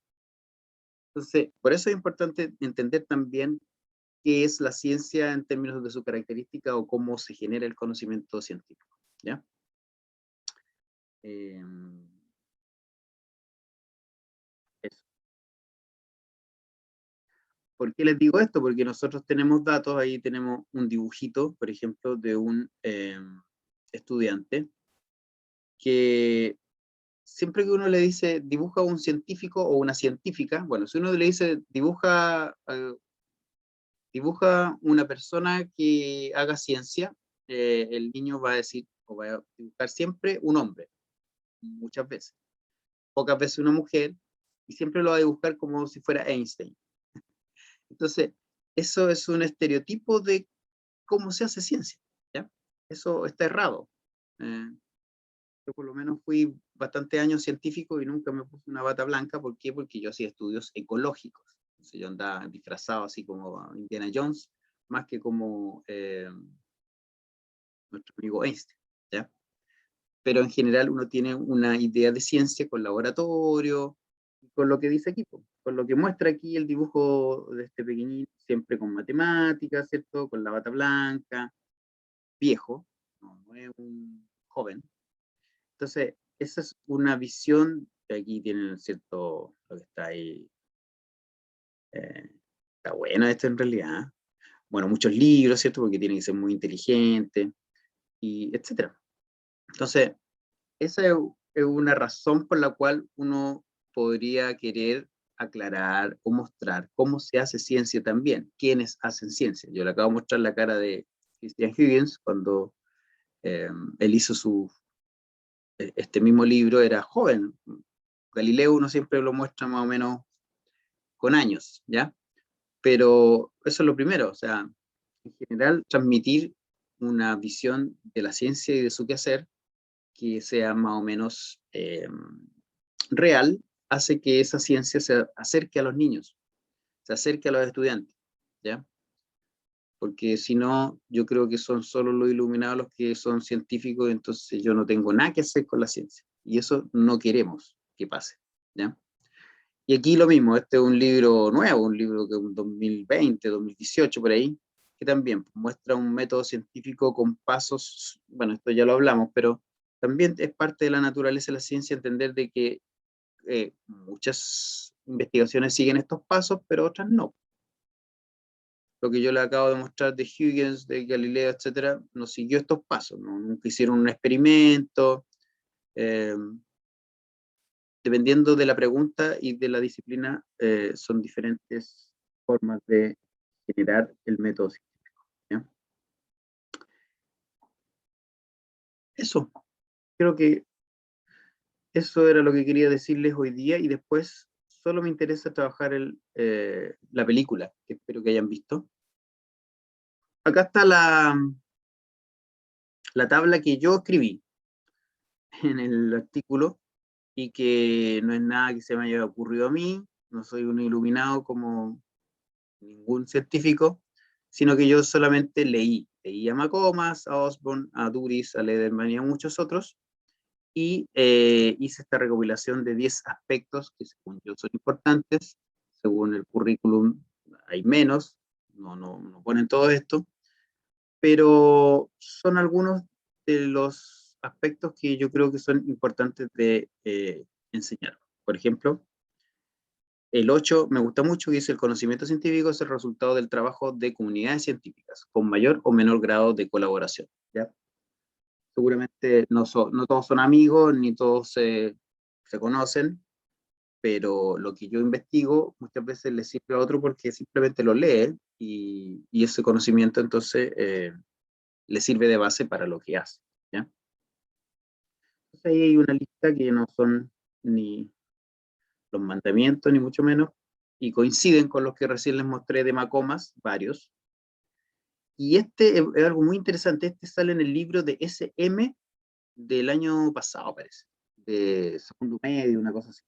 Entonces, por eso es importante entender también qué es la ciencia en términos de su característica o cómo se genera el conocimiento científico, ¿ya? Eso. ¿Por qué les digo esto? Porque nosotros tenemos datos, ahí tenemos un dibujito, por ejemplo, de un estudiante que siempre que uno le dice dibuja a un científico o una científica, bueno, si uno le dice dibuja una persona que haga ciencia, el niño va a decir, o va a dibujar siempre un hombre, muchas veces. Pocas veces una mujer, y siempre lo va a dibujar como si fuera Einstein. Entonces, eso es un estereotipo de cómo se hace ciencia, ¿ya? Eso está errado. Yo por lo menos fui bastante años científico y nunca me puse una bata blanca. ¿Por qué? Porque yo hacía estudios ecológicos. Entonces yo andaba disfrazado así como Indiana Jones, más que como nuestro amigo Einstein, ¿ya? Pero en general uno tiene una idea de ciencia con laboratorio, con lo que dice aquí, con lo que muestra aquí el dibujo de este pequeñito, siempre con matemáticas, ¿cierto? Con la bata blanca, viejo, no es un joven. Entonces, esa es una visión, que aquí tienen, ¿cierto? Lo que está ahí. Está bueno esto en realidad. Bueno, muchos libros, ¿cierto? Porque tienen que ser muy inteligentes, y etcétera. Entonces, esa es una razón por la cual uno podría querer aclarar o mostrar cómo se hace ciencia también, quiénes hacen ciencia. Yo le acabo de mostrar la cara de Christian Huygens cuando él hizo este mismo libro, era joven. Galileo uno siempre lo muestra más o menos con años, ¿ya? Pero eso es lo primero, o sea, en general transmitir una visión de la ciencia y de su quehacer que sea más o menos real, hace que esa ciencia se acerque a los niños, se acerque a los estudiantes, ¿ya? Porque si no, yo creo que son solo los iluminados los que son científicos, entonces yo no tengo nada que hacer con la ciencia, y eso no queremos que pase, ¿ya? Y aquí lo mismo, este es un libro nuevo, un libro que un 2020, 2018 por ahí, que también muestra un método científico con pasos, bueno, esto ya lo hablamos, pero también es parte de la naturaleza de la ciencia entender de que muchas investigaciones siguen estos pasos, pero otras no. Lo que yo le acabo de mostrar de Huygens, de Galileo, etcétera, no siguió estos pasos, ¿no? Nunca hicieron un experimento. Dependiendo de la pregunta y de la disciplina, son diferentes formas de generar el método científico, ¿ya? Eso, creo que eso era lo que quería decirles hoy día, y después solo me interesa trabajar la película, que espero que hayan visto. Acá está la tabla que yo escribí en el artículo, y que no es nada que se me haya ocurrido a mí, no soy un iluminado como ningún científico, sino que yo solamente leí a Macomas, a Osborne, a Duris, a Lederman y a muchos otros, y hice esta recopilación de 10 aspectos que según yo son importantes. Según el currículum hay menos, no ponen todo esto, pero son algunos de los aspectos que yo creo que son importantes de enseñar. Por ejemplo, el 8 me gusta mucho, dice: el conocimiento científico es el resultado del trabajo de comunidades científicas, con mayor o menor grado de colaboración, ¿ya? Seguramente no todos son amigos, ni todos se conocen, pero lo que yo investigo muchas veces le sirve a otro porque simplemente lo lee, y ese conocimiento entonces le sirve de base para lo que hace, ¿ya? Entonces ahí hay una lista que no son ni los mandamientos, ni mucho menos, y coinciden con los que recién les mostré de Macomas, varios. Y este es algo muy interesante. Este sale en el libro de SM del año pasado, parece, de segundo medio, una cosa así.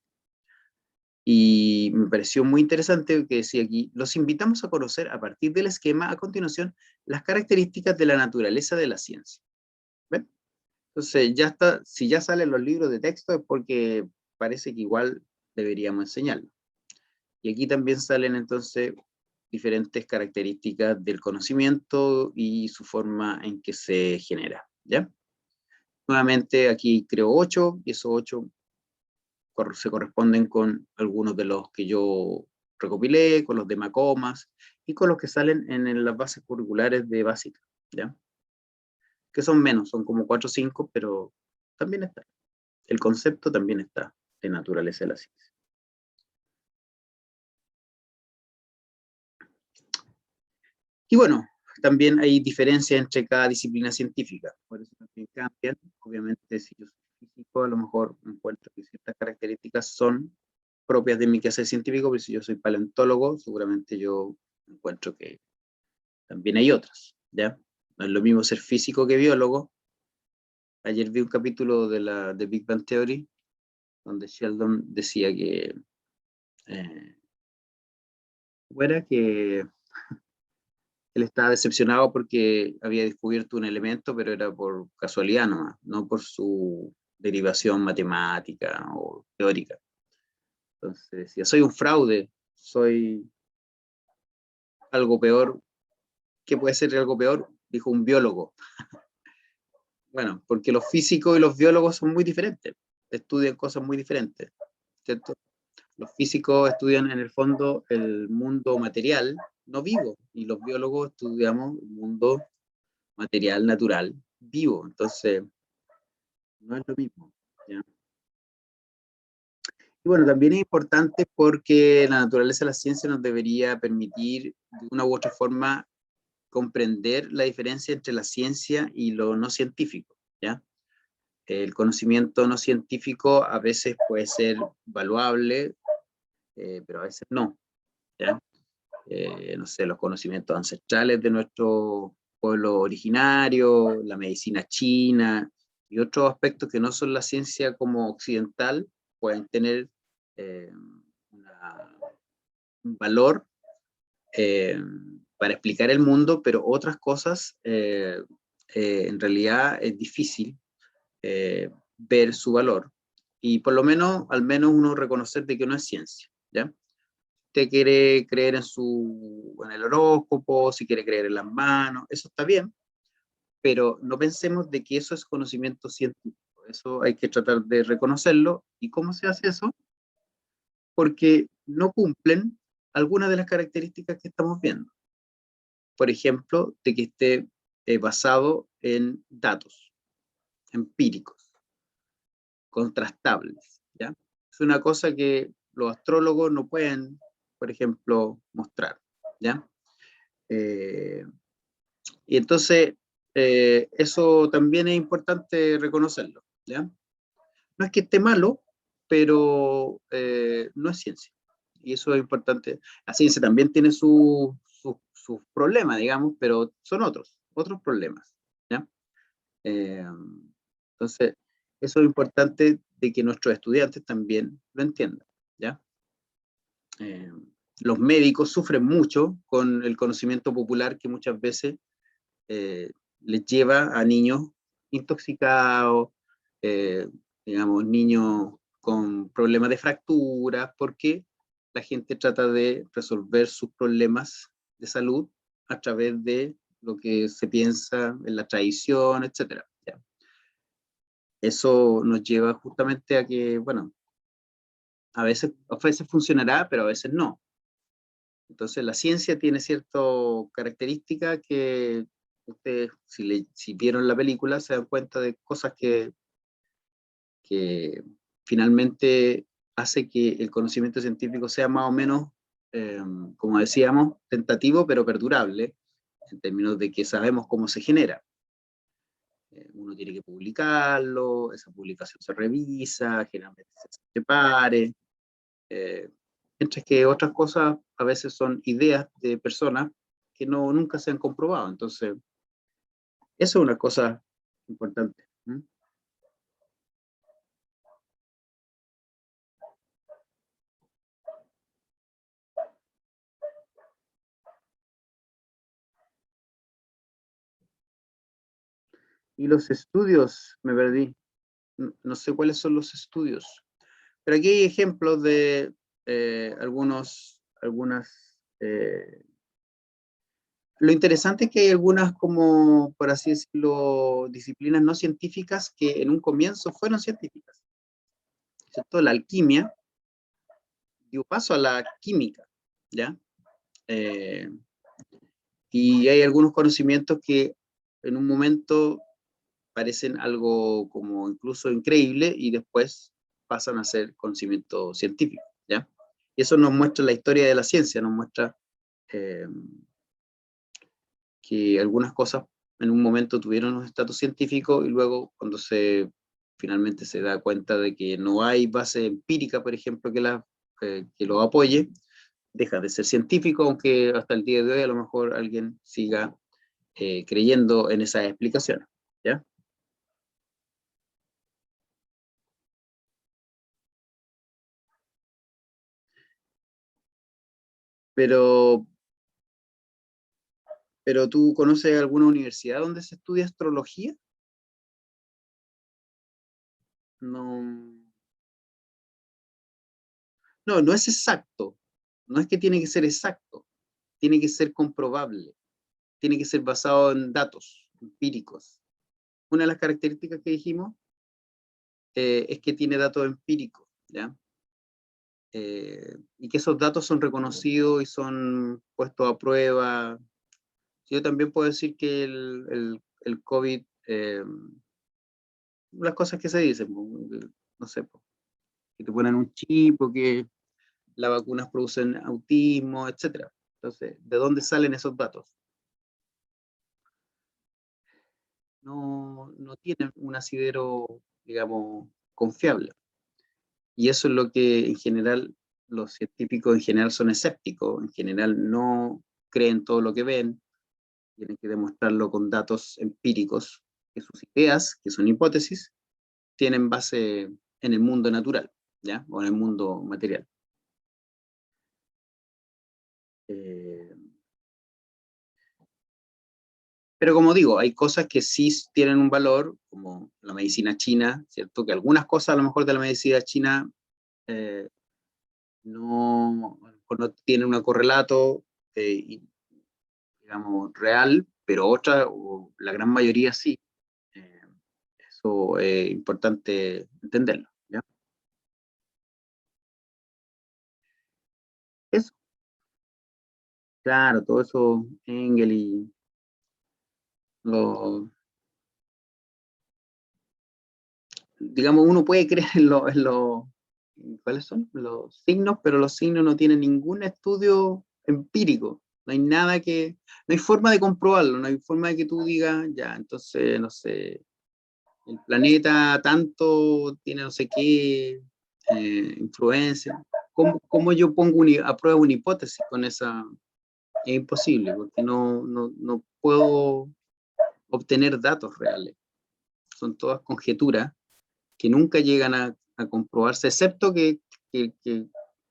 Y me pareció muy interesante que decía aquí: los invitamos a conocer a partir del esquema a continuación las características de la naturaleza de la ciencia. ¿Ven? Entonces ya está, si ya salen los libros de texto es porque parece que igual deberíamos enseñarlo. Y aquí también salen entonces diferentes características del conocimiento y su forma en que se genera, ¿ya? Nuevamente aquí creo 8, y esos 8 se corresponden con algunos de los que yo recopilé, con los de Macomas, y con los que salen en las bases curriculares de básica, ¿ya? Que son menos, son como 4 o 5, pero también está. El concepto también está, de naturaleza de la ciencia. Y bueno, también hay diferencias entre cada disciplina científica, por eso también cambian. Obviamente, si yo soy físico, a lo mejor encuentro que ciertas características son propias de mi quehacer científico, pero si yo soy paleontólogo, seguramente yo encuentro que también hay otras, ¿ya? No es lo mismo ser físico que biólogo. Ayer vi un capítulo de Big Bang Theory, donde Sheldon decía que, que él estaba decepcionado porque había descubierto un elemento, pero era por casualidad nomás, no por su derivación matemática o teórica. Entonces decía: soy un fraude, soy algo peor. ¿Qué puede ser algo peor? Dijo un biólogo. Bueno, porque los físicos y los biólogos son muy diferentes, estudian cosas muy diferentes, ¿cierto? Los físicos estudian en el fondo el mundo material, no vivo, y los biólogos estudiamos el mundo material, natural, vivo. Entonces, no es lo mismo, ¿ya? Y bueno, también es importante porque la naturaleza de la ciencia nos debería permitir, de una u otra forma, comprender la diferencia entre la ciencia y lo no científico, ¿ya? El conocimiento no científico a veces puede ser valuable, pero a veces no, ¿ya? No sé, los conocimientos ancestrales de nuestro pueblo originario, la medicina china y otros aspectos que no son la ciencia como occidental, pueden tener eh, un valor para explicar el mundo, pero otras cosas en realidad es difícil ver su valor, y por lo menos, al menos uno reconocer de que no es ciencia, ¿ya? Usted quiere creer en el horóscopo, si quiere creer en las manos, eso está bien, pero no pensemos de que eso es conocimiento científico. Eso hay que tratar de reconocerlo. ¿Y cómo se hace eso? Porque no cumplen algunas de las características que estamos viendo. Por ejemplo, de que esté basado en datos empíricos, contrastables, ¿ya? Es una cosa que los astrólogos no pueden, por ejemplo, mostrar, ¿ya? Y entonces, eso también es importante reconocerlo, ¿ya? No es que esté malo, pero no es ciencia. Y eso es importante. La ciencia también tiene sus problemas, digamos, pero son otros problemas, ¿ya? Entonces, eso es importante de que nuestros estudiantes también lo entiendan, ¿ya? Los médicos sufren mucho con el conocimiento popular que muchas veces les lleva a niños intoxicados, digamos, niños con problemas de fracturas, porque la gente trata de resolver sus problemas de salud a través de lo que se piensa en la tradición, etc. ¿Ya? Eso nos lleva justamente a que, bueno, a veces funcionará, pero a veces no. Entonces la ciencia tiene cierta característica que ustedes, si vieron la película, se dan cuenta de cosas que finalmente hace que el conocimiento científico sea más o menos, como decíamos, tentativo, pero perdurable, en términos de que sabemos cómo se genera. Uno tiene que publicarlo, esa publicación se revisa, generalmente se prepare, mientras que otras cosas a veces son ideas de personas que nunca se han comprobado. Entonces, eso es una cosa importante. ¿Mm? Y los estudios, me perdí. No sé cuáles son los estudios. Pero aquí hay ejemplos de algunas. Lo interesante es que hay algunas, como por así decirlo, disciplinas no científicas que en un comienzo fueron científicas. ¿Cierto? La alquimia dio paso a la química, ¿ya? Y hay algunos conocimientos que en un momento parecen algo como incluso increíble y después pasan a ser conocimiento científico, ¿ya? Y eso nos muestra la historia de la ciencia, nos muestra que algunas cosas en un momento tuvieron un estatus científico y luego cuando finalmente se da cuenta de que no hay base empírica, por ejemplo, que lo apoye, deja de ser científico, aunque hasta el día de hoy a lo mejor alguien siga creyendo en esas explicaciones, ¿ya? Pero ¿tú conoces alguna universidad donde se estudia astrología? No, no es exacto. No es que tiene que ser exacto. Tiene que ser comprobable. Tiene que ser basado en datos empíricos. Una de las características que dijimos es que tiene datos empíricos, ¿ya? Y que esos datos son reconocidos y son puestos a prueba. Yo también puedo decir que el COVID, las cosas que se dicen, no sé, que te ponen un chip o que las vacunas producen autismo, etc. Entonces, ¿de dónde salen esos datos? No tienen un asidero, digamos, confiable. Y eso es lo que en general los científicos en general son escépticos, en general no creen todo lo que ven, tienen que demostrarlo con datos empíricos, que sus ideas, que son hipótesis, tienen base en el mundo natural, ¿ya? O en el mundo material. Pero como digo, hay cosas que sí tienen un valor, como la medicina china, ¿cierto? Que algunas cosas a lo mejor de la medicina china a lo mejor no tienen un correlato, digamos, real, pero otras, o la gran mayoría sí. Eh, Eso es importante entenderlo, ¿ya? Eso, claro, todo eso, Engel y lo, digamos, uno puede creer ¿cuáles son? Los signos, pero los signos no tienen ningún estudio empírico. No hay nada no hay forma de comprobarlo, no hay forma de que tú digas, ya, entonces, no sé, el planeta tanto tiene no sé qué influencia. ¿Cómo yo pongo a prueba una hipótesis con esa? Es imposible, porque no puedo obtener datos reales. Son todas conjeturas que nunca llegan a comprobarse, excepto que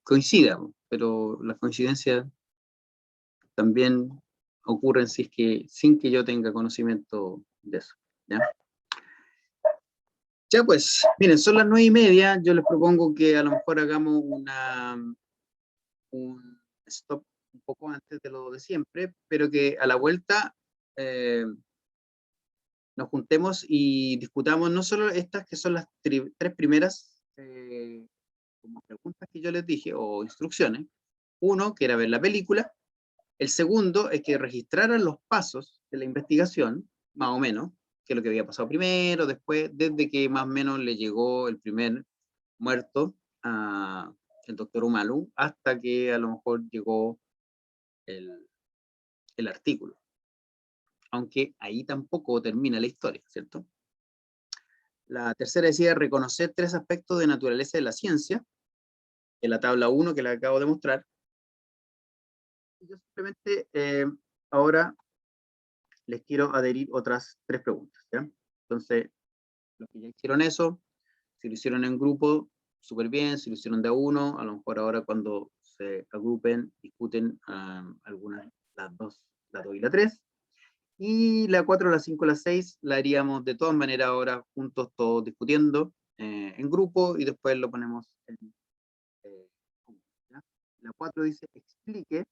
coincidan, pero las coincidencias también ocurren sin que yo tenga conocimiento de eso, ¿ya? Ya pues, miren, son las 9:30, yo les propongo que a lo mejor hagamos un stop un poco antes de lo de siempre, pero que a la vuelta nos juntemos y discutamos no solo estas que son las tres primeras como preguntas que yo les dije, o instrucciones. Uno, que era ver la película. El segundo es que registraran los pasos de la investigación, más o menos, qué es lo que había pasado primero, después, desde que más o menos le llegó el primer muerto a el doctor Omalu, hasta que a lo mejor llegó el artículo. Aunque ahí tampoco termina la historia, ¿cierto? La tercera decía reconocer tres aspectos de naturaleza de la ciencia, en la tabla 1 que les acabo de mostrar. Y yo simplemente ahora les quiero adherir otras tres preguntas, ¿ya? Entonces, los que ya hicieron eso, si lo hicieron en grupo, súper bien. Si lo hicieron de a uno, a lo mejor ahora cuando se agrupen, discuten algunas, las 2 y la 3. Y la 4, la 5, la 6 la haríamos de todas maneras ahora juntos, todos discutiendo en grupo, y después lo ponemos en ¿ya? La 4 dice, explique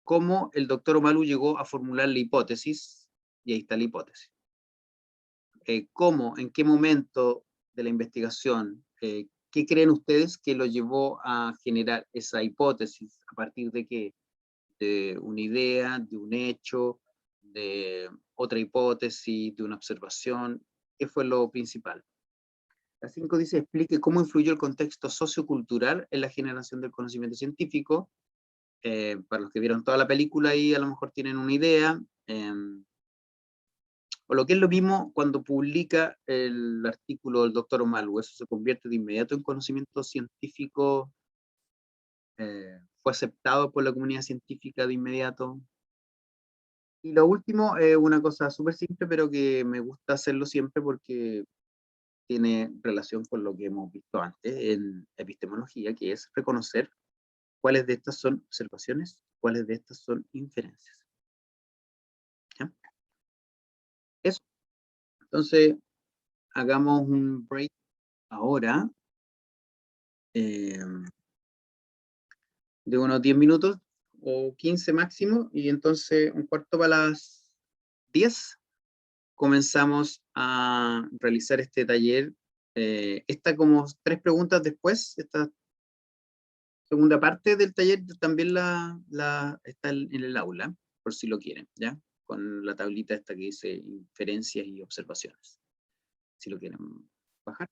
cómo el doctor Omalu llegó a formular la hipótesis, y ahí está la hipótesis. ¿Cómo, en qué momento de la investigación, qué creen ustedes que lo llevó a generar esa hipótesis? ¿A partir de qué? De una idea, de un hecho, de otra hipótesis, de una observación. ¿Qué fue lo principal? La 5 dice, explique cómo influyó el contexto sociocultural en la generación del conocimiento científico. Para los que vieron toda la película ahí a lo mejor tienen una idea. O lo que es lo mismo cuando publica el artículo del doctor Omalu, eso se convierte de inmediato en conocimiento científico, fue aceptado por la comunidad científica de inmediato. Y lo último es una cosa súper simple, pero que me gusta hacerlo siempre porque tiene relación con lo que hemos visto antes en epistemología, que es reconocer cuáles de estas son observaciones, cuáles de estas son inferencias. ¿Ya? Eso. Entonces, hagamos un break ahora de unos 10 minutos o 15 máximo, y entonces un cuarto para las 10 comenzamos a realizar este taller. Esta como 3 preguntas después, esta segunda parte del taller también está en el aula, por si lo quieren, ¿ya? Con la tablita esta que dice inferencias y observaciones, si lo quieren bajar.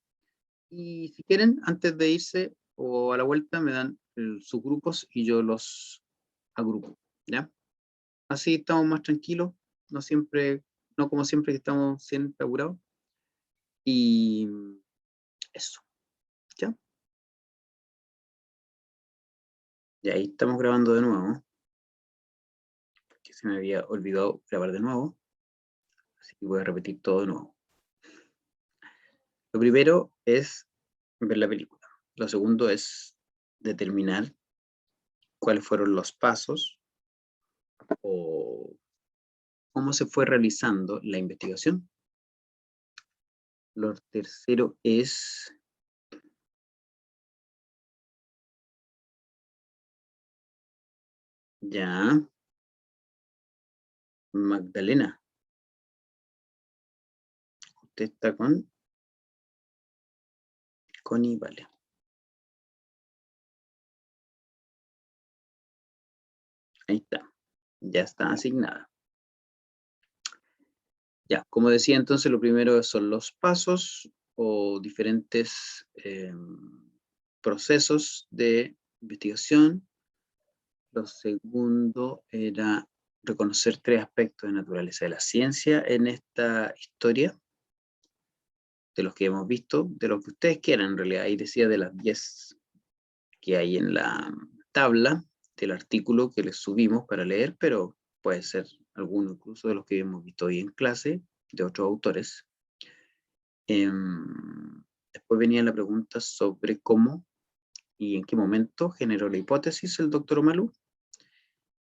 Y si quieren, antes de irse o a la vuelta, me dan sus grupos y yo los agrupo, ¿ya? Así estamos más tranquilos, no como siempre que estamos siempre apurados. Y eso, ¿ya? Y ahí estamos grabando de nuevo, porque se me había olvidado grabar de nuevo, así que voy a repetir todo de nuevo. Lo primero es ver la película. Lo segundo es determinar cuáles fueron los pasos o cómo se fue realizando la investigación. Lo tercero es ya Magdalena. Usted está con Connie, vale. Ahí está. Ya está asignada. Ya, como decía entonces, lo primero son los pasos o diferentes procesos de investigación. Lo segundo era reconocer 3 aspectos de naturaleza de la ciencia en esta historia, de los que hemos visto, de lo que ustedes quieran en realidad. Ahí decía de las 10 que hay en la tabla del artículo que les subimos para leer, pero puede ser alguno incluso de los que hemos visto hoy en clase, de otros autores. Después venía la pregunta sobre cómo y en qué momento generó la hipótesis el doctor Omalu.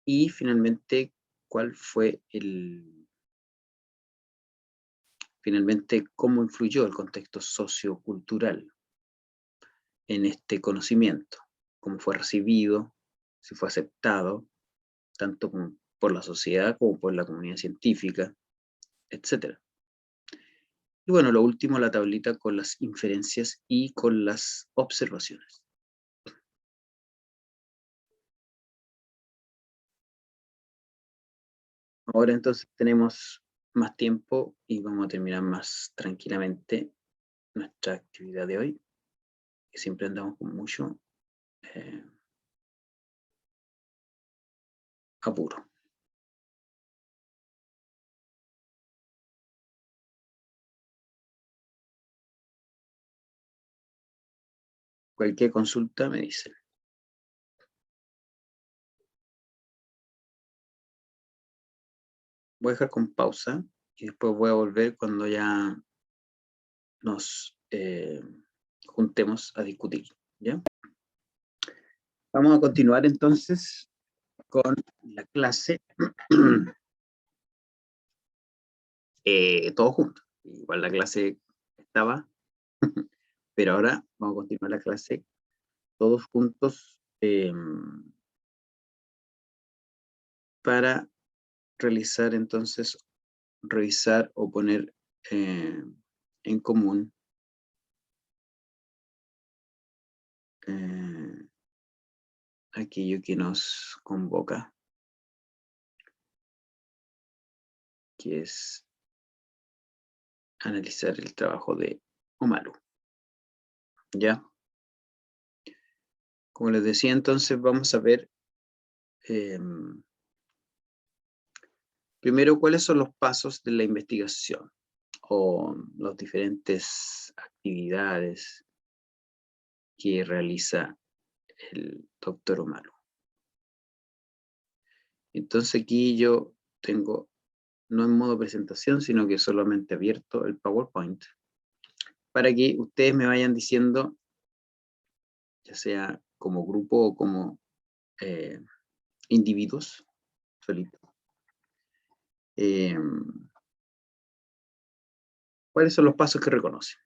Y finalmente, cómo influyó el contexto sociocultural en este conocimiento, cómo fue recibido, si fue aceptado, tanto por la sociedad como por la comunidad científica, etc. Y bueno, lo último, la tablita con las inferencias y con las observaciones. Ahora entonces tenemos más tiempo y vamos a terminar más tranquilamente nuestra actividad de hoy, que siempre andamos con mucho apuro. Cualquier consulta me dicen. Voy a dejar con pausa y después voy a volver cuando ya nos juntemos a discutir, ¿ya? Vamos a continuar entonces con la clase todos juntos. Igual la clase estaba, pero ahora vamos a continuar la clase todos juntos para realizar entonces, revisar o poner en común aquello que nos convoca, que es analizar el trabajo de Omalu. ¿Ya? Como les decía, entonces vamos a ver primero cuáles son los pasos de la investigación o las diferentes actividades que realiza el doctor Omalu. Entonces aquí yo tengo, no en modo presentación, sino que solamente abierto el PowerPoint, para que ustedes me vayan diciendo, ya sea como grupo o como individuos solitos, ¿cuáles son los pasos que reconocen?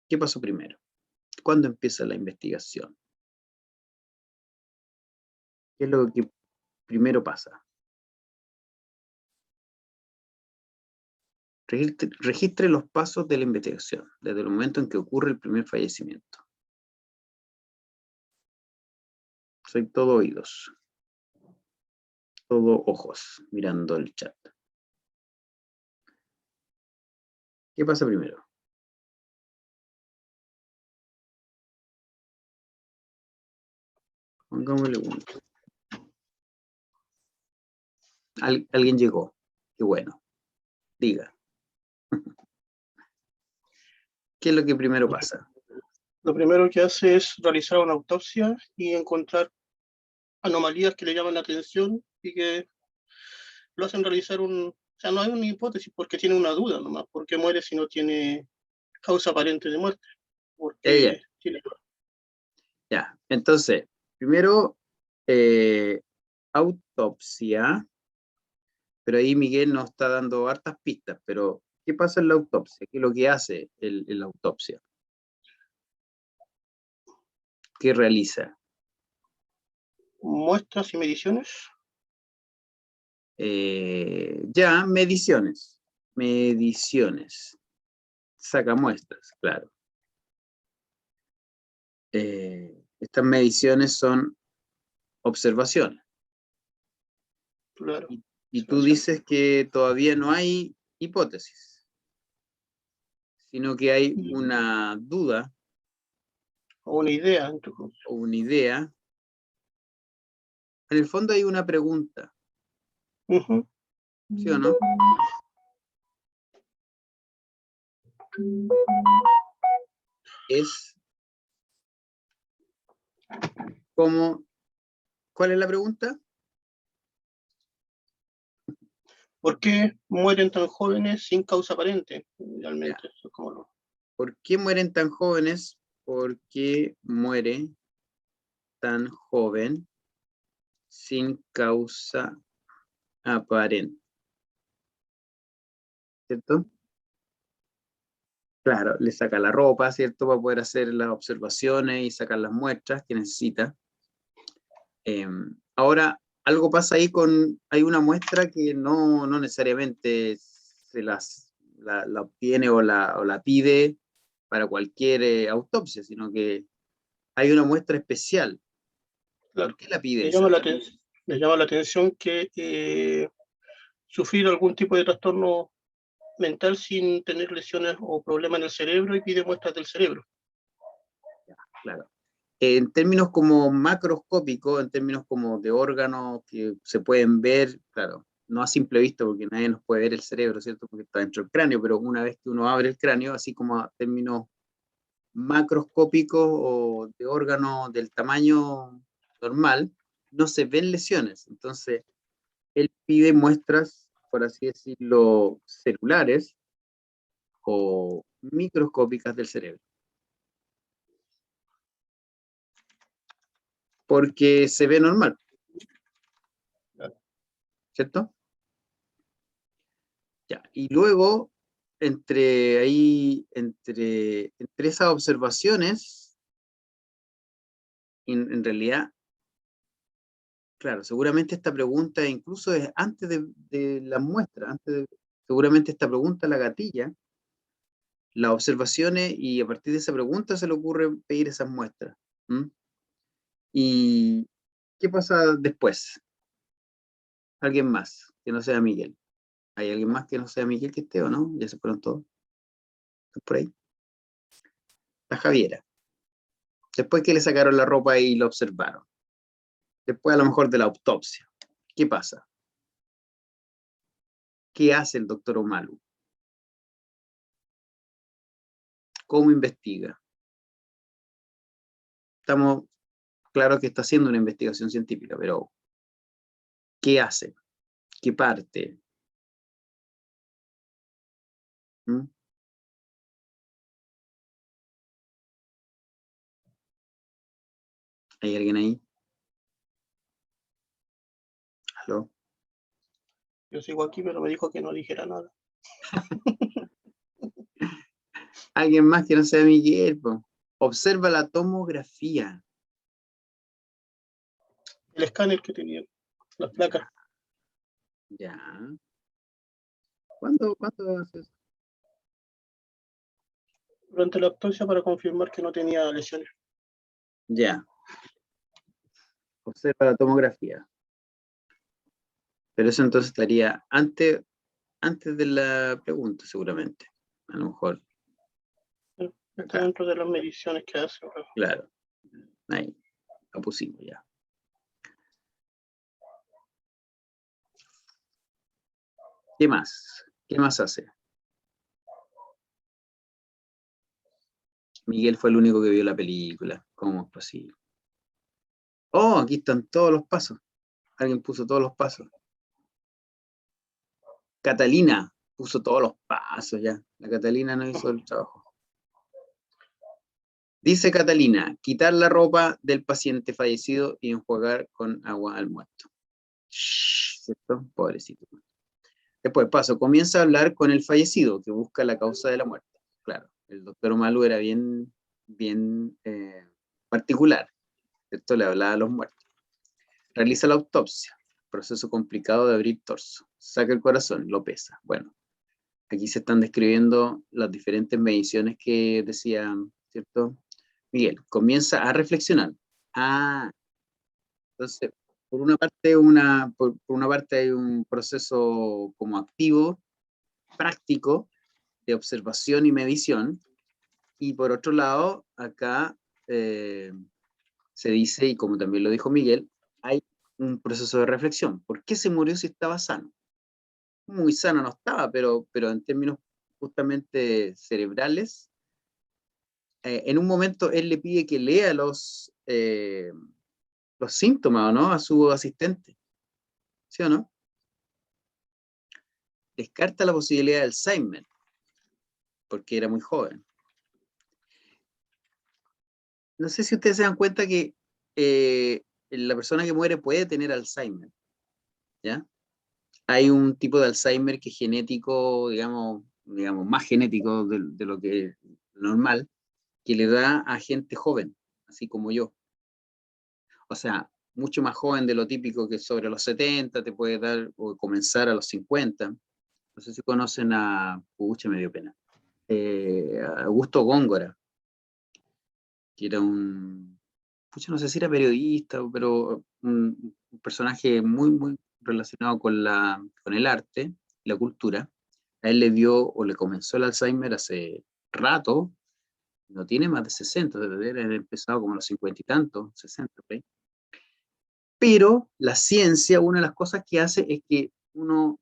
¿Qué pasó primero? ¿Cuándo empieza la investigación? ¿Qué es lo que primero pasa? Registre los pasos de la investigación, desde el momento en que ocurre el primer fallecimiento. Soy todo oídos. Todo ojos, mirando el chat. ¿Qué pasa primero? Pongámosle uno. Alguien llegó. Qué bueno. Diga. ¿Qué es lo que primero pasa? Lo primero que hace es realizar una autopsia y encontrar anomalías que le llaman la atención y que lo hacen realizar o sea, no hay una hipótesis porque tiene una duda nomás, ¿por qué muere si no tiene causa aparente de muerte? Porque tiene... Ya, entonces, primero, autopsia, pero ahí Miguel nos está dando hartas pistas, pero ¿qué pasa en la autopsia? ¿Qué es lo que hace la autopsia? ¿Qué realiza? Muestras y mediciones. Ya, mediciones. Mediciones. Saca muestras, claro. Estas mediciones son observaciones. Claro. Y tú dices que todavía no hay hipótesis, sino que hay una duda O una idea. o una idea. En el fondo hay una pregunta. ¿Sí o no? Es como, ¿cuál es la pregunta? ¿Por qué mueren tan jóvenes sin causa aparente? Realmente, eso es como lo... ¿Por qué mueren tan jóvenes? ¿Por qué muere tan joven sin causa aparente? ¿Cierto? Claro, le saca la ropa, ¿cierto? Para poder hacer las observaciones y sacar las muestras que necesita. Ahora, algo pasa ahí hay una muestra que no necesariamente la obtiene o la pide para cualquier autopsia, sino que hay una muestra especial. Claro. ¿Por qué la pide Me esa? llama la atención que sufrir algún tipo de trastorno mental sin tener lesiones o problemas en el cerebro y pide muestras del cerebro. Claro. En términos como macroscópicos, en términos como de órganos que se pueden ver, claro, no a simple vista porque nadie nos puede ver el cerebro, ¿cierto? Porque está dentro del cráneo, pero una vez que uno abre el cráneo, así como a términos macroscópicos o de órganos del tamaño normal, no se ven lesiones. Entonces, él pide muestras, por así decirlo, celulares o microscópicas del cerebro. Porque se ve normal. ¿Cierto? Ya, y luego, entre esas observaciones, en realidad, claro, seguramente esta pregunta incluso es antes de la muestra, seguramente esta pregunta la gatilla, las observaciones, y a partir de esa pregunta se le ocurre pedir esas muestras. ¿Mm? ¿Y qué pasa después? ¿Alguien más que no sea Miguel? ¿Hay alguien más que no sea Miguel que esté o no? Ya se fueron todos. ¿Están por ahí? La Javiera. Después que le sacaron la ropa y lo observaron. Después a lo mejor de la autopsia. ¿Qué pasa? ¿Qué hace el doctor Omalu? ¿Cómo investiga? Estamos claros que está haciendo una investigación científica, pero ¿qué hace? ¿Qué parte? ¿Mm? ¿Hay alguien ahí? ¿Aló? Yo sigo aquí, pero me dijo que no dijera nada. ¿Alguien más que no sea Miguel? Po? Observa la tomografía. El escáner que tenía, las placas. Ya. ¿Cuándo haces? Durante la autopsia para confirmar que no tenía lesiones. Ya. Observa la tomografía. Pero eso entonces estaría antes de la pregunta, seguramente. A lo mejor. Está dentro de las mediciones que hace. Claro. Ahí. Lo pusimos ya. ¿Qué más? ¿Qué más hace? Miguel fue el único que vio la película. ¿Cómo es posible? Oh, aquí están todos los pasos. Alguien puso todos los pasos. Catalina puso todos los pasos ya. La Catalina no hizo el trabajo. Dice Catalina, quitar la ropa del paciente fallecido y enjuagar con agua al muerto. Shh, ¿cierto? Pobrecito. Después paso, comienza a hablar con el fallecido, que busca la causa de la muerte. Claro, el doctor Omalu era bien particular, ¿cierto? Le hablaba a los muertos. Realiza la autopsia, proceso complicado de abrir torso. Saca el corazón, lo pesa. Bueno, aquí se están describiendo las diferentes mediciones que decía, ¿cierto? Miguel, comienza a reflexionar. Ah, entonces, por una parte hay un proceso como activo, práctico, de observación y medición, y por otro lado, acá se dice, y como también lo dijo Miguel, hay un proceso de reflexión. ¿Por qué se murió si estaba sano? Muy sano no estaba, pero en términos justamente cerebrales, en un momento él le pide que lea los síntomas, ¿no? A su asistente. ¿Sí o no? Descarta la posibilidad de Alzheimer, porque era muy joven. No sé si ustedes se dan cuenta que la persona que muere puede tener Alzheimer, ¿ya? Hay un tipo de Alzheimer que es genético, digamos más genético de lo que es normal, que le da a gente joven, así como yo. O sea, mucho más joven de lo típico, que sobre los 70 te puede dar, o comenzar a los 50. No sé si conocen a, pucha, me dio pena, a Augusto Góngora, que era un, pucha, no sé si era periodista, pero un personaje muy, muy relacionado con el arte y la cultura. A él le dio, o le comenzó el Alzheimer hace rato, no tiene más de 60, debe haber empezado como a los 50 y tantos, 60, por ahí. Pero la ciencia, una de las cosas que hace es que uno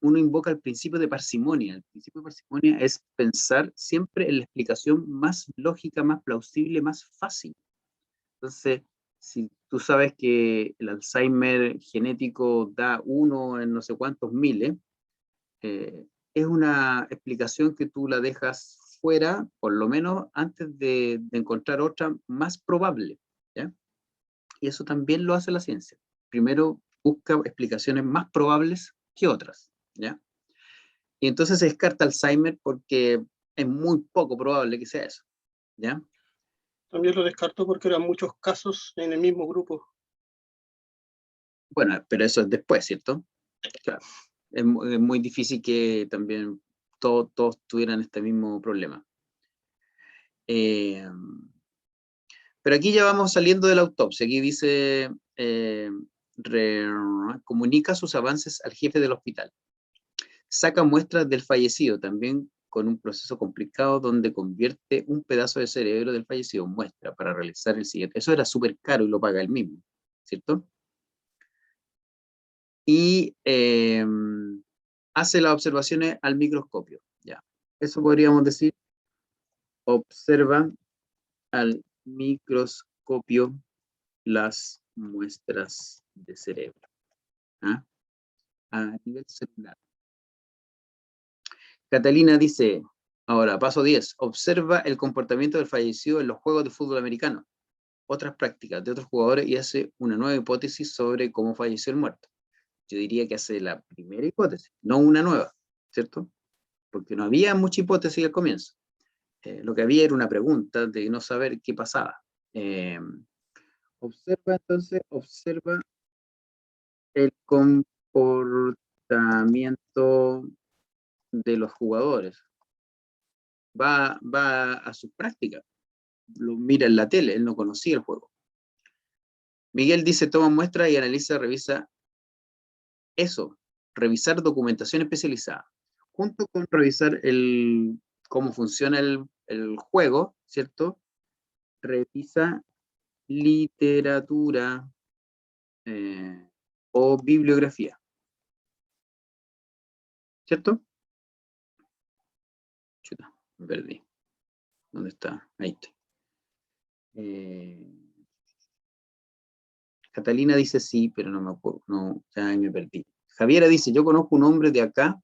invoca el principio de parsimonia. El principio de parsimonia es pensar siempre en la explicación más lógica, más plausible, más fácil. Entonces, si tú sabes que el Alzheimer genético da 1 en no sé cuántos miles, es una explicación que tú la dejas fuera, por lo menos antes de encontrar otra más probable, ¿ya? Y eso también lo hace la ciencia. Primero busca explicaciones más probables que otras, ¿ya? Y entonces se descarta Alzheimer porque es muy poco probable que sea eso, ¿ya? También lo descartó porque eran muchos casos en el mismo grupo. Bueno, pero eso es después, ¿cierto? Claro. Es muy difícil que también todos tuvieran este mismo problema. Pero aquí ya vamos saliendo de la autopsia. Aquí dice, comunica sus avances al jefe del hospital. Saca muestras del fallecido, también con un proceso complicado donde convierte un pedazo de cerebro del fallecido en muestra para realizar el siguiente. Eso era súper caro y lo paga él mismo, ¿cierto? Y hace las observaciones al microscopio. Ya. Eso podríamos decir, observa al microscopio las muestras de cerebro, ¿ah? A nivel celular. Catalina dice, ahora, paso 10, observa el comportamiento del fallecido en los juegos de fútbol americano, otras prácticas de otros jugadores y hace una nueva hipótesis sobre cómo falleció el muerto. Yo diría que hace la primera hipótesis, no una nueva, ¿cierto? Porque no había mucha hipótesis al comienzo. Lo que había era una pregunta de no saber qué pasaba. Observa entonces, observa el comportamiento de los jugadores. Va a su práctica, lo mira en la tele, él no conocía el juego. Miguel dice, toma muestra y analiza, revisa eso, revisar documentación especializada, junto con revisar cómo funciona el juego, ¿cierto? Revisa literatura o bibliografía, ¿cierto? Chuta, me perdí. ¿Dónde está? Ahí está. Catalina dice sí, pero no me acuerdo, no, ya me perdí. Javiera dice, yo conozco un hombre de acá,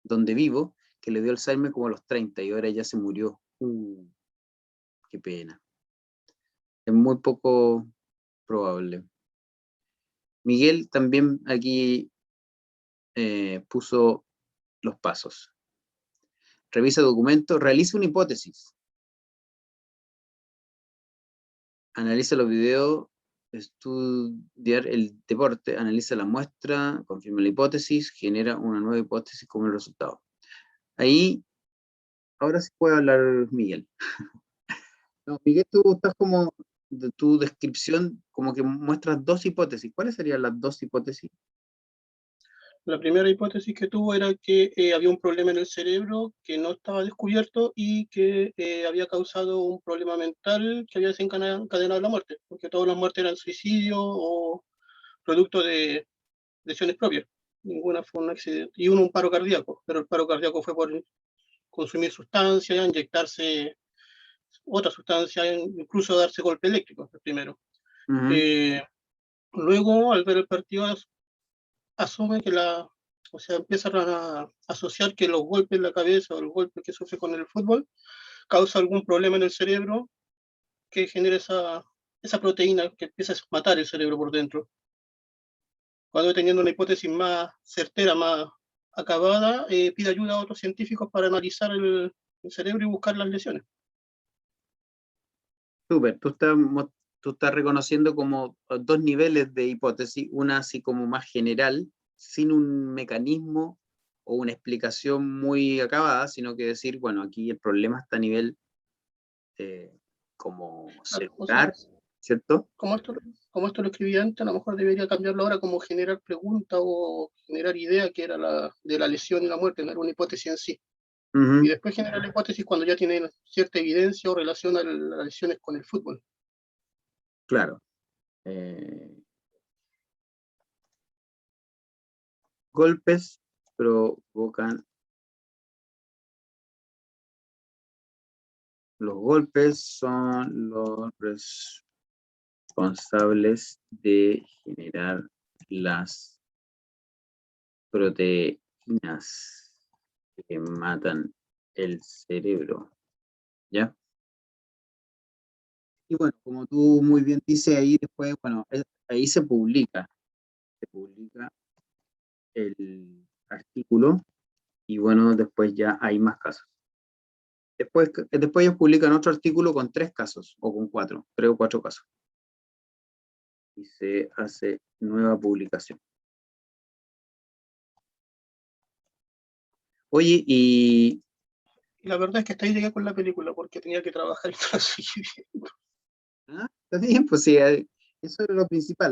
donde vivo, que le dio Alzheimer como a los 30 y ahora ya se murió. Qué pena. Es muy poco probable. Miguel también aquí puso los pasos. Revisa documentos, realiza una hipótesis. Analiza los videos, estudiar el deporte, analiza la muestra, confirma la hipótesis, genera una nueva hipótesis como el resultado. Ahí, ahora sí puede hablar Miguel. No, Miguel, tú estás como, de tu descripción, como que muestras dos hipótesis. ¿Cuáles serían las dos hipótesis? La primera hipótesis que tuvo era que había un problema en el cerebro que no estaba descubierto y que había causado un problema mental que había desencadenado la muerte, porque todas las muertes eran suicidio o producto de lesiones propias. Ninguna fue un accidente. Y un paro cardíaco, pero el paro cardíaco fue por consumir sustancias, inyectarse otra sustancia, incluso darse golpe eléctrico, el primero. Luego, al ver el partido, asume que empiezan a asociar que los golpes en la cabeza o el golpe que sufre con el fútbol causa algún problema en el cerebro que genera esa proteína que empieza a matar el cerebro por dentro. Cuando teniendo una hipótesis más certera, más acabada, pide ayuda a otros científicos para analizar el cerebro y buscar las lesiones. Súper, tú tú estás reconociendo como dos niveles de hipótesis, una así como más general, sin un mecanismo o una explicación muy acabada, sino que decir, bueno, aquí el problema está a nivel como Claro, o sea, celular, ¿cierto? como esto lo escribí antes, a lo mejor debería cambiarlo ahora como generar preguntas o generar idea, que era la de la lesión y la muerte, no era una hipótesis en sí. Ujú, Y después generar la hipótesis cuando ya tienen cierta evidencia o relación a las lesiones con el fútbol. claro. Golpes provocan, los golpes son los responsables de generar las proteínas que matan el cerebro, ¿ya? Y bueno, como tú muy bien dices ahí después, bueno, ahí se publica el artículo y bueno, después ya hay más casos. Después ellos publican otro artículo con 3 casos, o con 4, 3 o 4 casos. Y se hace nueva publicación. Oye, y Y la verdad es que hasta ahí llegué con la película, porque tenía que trabajar y no la seguí viendo. está bien, pues sí, eso es lo principal.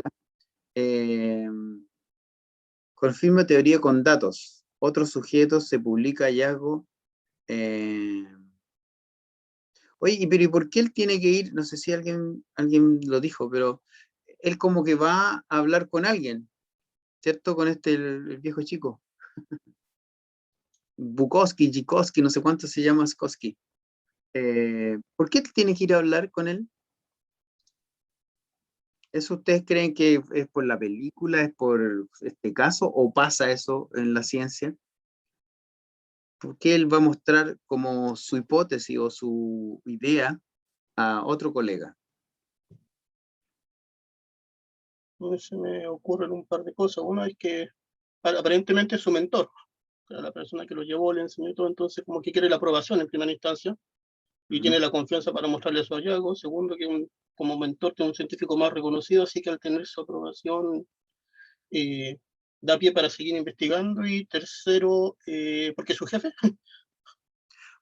Confirma teoría con datos. Otros sujetos se publica hallazgo. Oye, pero ¿y por qué él tiene que ir? No sé si alguien lo dijo, pero él como que va a hablar con alguien, ¿cierto? Con el viejo chico. Bukowski, Jikowski, no sé cuánto se llama Skoski. ¿Por qué él tiene que ir a hablar con él? ¿Eso ustedes creen que es por la película, es por este caso, o pasa eso en la ciencia? ¿Por qué él va a mostrar como su hipótesis o su idea a otro colega? Se me ocurren un par de cosas. Una es que aparentemente es su mentor, la persona que lo llevó, le enseñó todo, entonces como que quiere la aprobación en primera instancia y tiene la confianza para mostrarle su hallazgo. Segundo, que como mentor que es un científico más reconocido, así que al tener su aprobación eh, da pie para seguir investigando. Y tercero, porque es su jefe.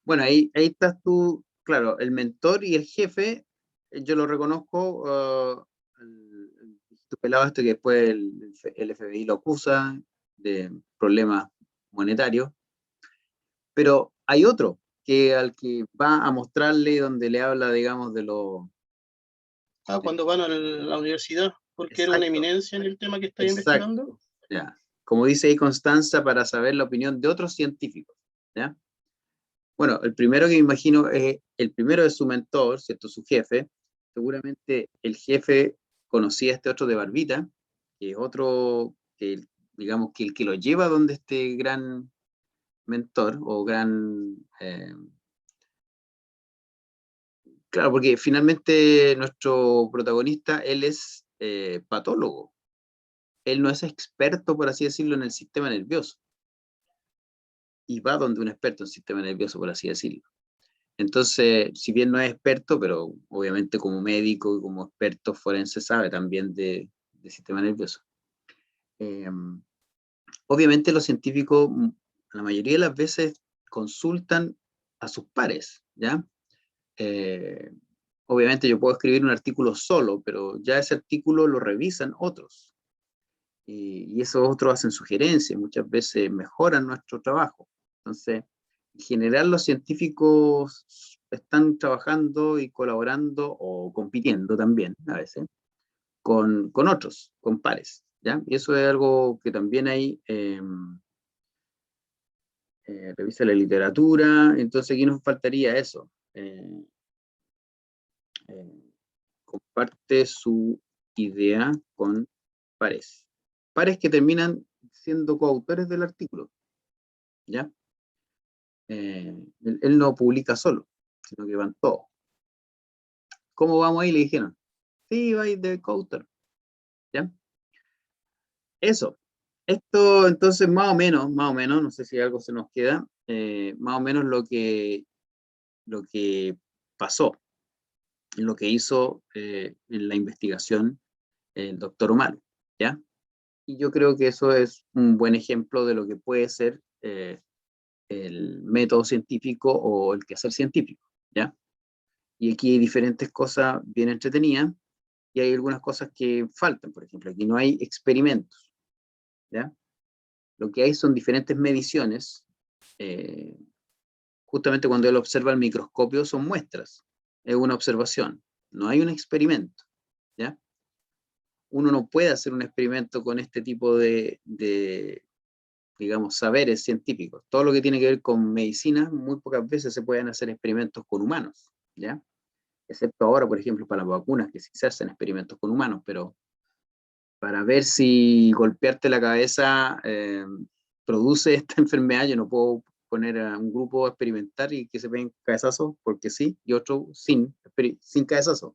Bueno, ahí estás tú, claro, el mentor y el jefe, yo lo reconozco, el viejito pelado este que después el FBI lo acusa de problemas monetarios, pero hay otro que al que va a mostrarle donde le habla, digamos, de lo... Cuando van a la universidad, porque era una Exacto, eminencia en el tema que está exacto, investigando. ya. Como dice ahí Constanza, para saber la opinión de otros científicos, ¿ya? Bueno, el primero que me imagino es, el primero es su mentor, ¿cierto? Su jefe. Seguramente el jefe conocía a este otro de barbita, que es otro, que digamos que el que lo lleva donde este gran mentor o gran... claro, porque finalmente nuestro protagonista, él es patólogo. Él no es experto, por así decirlo, en el sistema nervioso. Y va donde un experto en sistema nervioso, por así decirlo. Entonces, si bien no es experto, pero obviamente como médico y como experto forense sabe también de sistema nervioso. Eh, Obviamente los científicos, la mayoría de las veces, consultan a sus pares, ¿ya? Eh, Obviamente yo puedo escribir un artículo solo, pero ya ese artículo lo revisan otros. Y esos otros hacen sugerencias, muchas veces mejoran nuestro trabajo. Entonces, en general los científicos están trabajando y colaborando o compitiendo también a veces con otros, con pares, ¿ya? Y eso es algo que también hay, revisa la literatura, entonces aquí nos faltaría eso. Comparte su idea con pares. Pares que terminan siendo coautores del artículo, ¿ya? Él no publica solo, sino que van todos. ¿Cómo vamos ahí? Le dijeron. Sí, va a ir de coautor, ¿ya? Eso. Esto entonces más o menos, no sé si algo se nos queda, más o menos lo que pasó. lo que hizo en la investigación el doctor Omalu, ¿ya? Y yo creo que eso es un buen ejemplo de lo que puede ser el método científico o el quehacer científico, ¿ya? Y aquí hay diferentes cosas bien entretenidas y hay algunas cosas que faltan. Por ejemplo, aquí no hay experimentos, ¿ya? Lo que hay son diferentes mediciones. Justamente cuando él observa el microscopio son muestras, es una observación, no hay un experimento, ¿ya? Uno no puede hacer un experimento con este tipo de digamos, saberes científicos. Todo lo que tiene que ver con medicina, muy pocas veces se pueden hacer experimentos con humanos, ¿ya? Excepto ahora, por ejemplo, para las vacunas, que sí se hacen experimentos con humanos, pero para ver si golpearte la cabeza produce esta enfermedad, yo no puedo poner a un grupo a experimentar y que se peguen cabezazos porque sí, y otro sin cabezazos,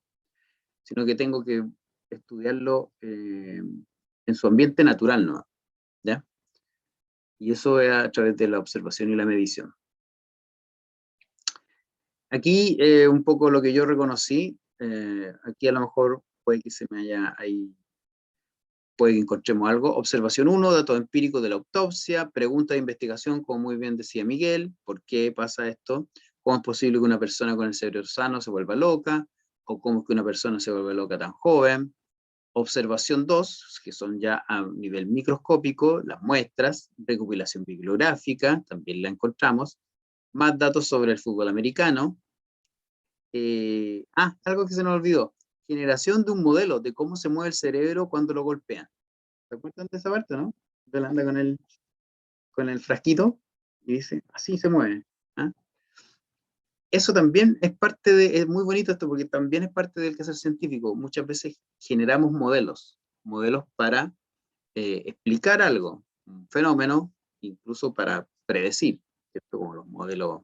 sino que tengo que estudiarlo en su ambiente natural, ¿no? ¿Ya? Y eso es a través de la observación y la medición. Aquí un poco lo que yo reconocí, aquí a lo mejor puede que se me haya ahí, puede que encontremos algo. Observación 1, datos empíricos de la autopsia, pregunta de investigación, como muy bien decía Miguel, ¿por qué pasa esto? ¿Cómo es posible que una persona con el cerebro sano se vuelva loca? ¿O cómo es que una persona se vuelve loca tan joven? Observación 2, que son ya a nivel microscópico, las muestras, recopilación bibliográfica, también la encontramos, más datos sobre el fútbol americano. Algo que se nos olvidó, generación de un modelo de cómo se mueve el cerebro cuando lo golpean. ¿Se acuerdan de esa parte, no? Él anda con el frasquito y dice, así se mueve. ¿Ah? Eso también es parte de, es muy bonito esto porque también es parte del quehacer científico. Muchas veces generamos modelos para explicar algo, un fenómeno, incluso para predecir, ¿cierto? Como los modelos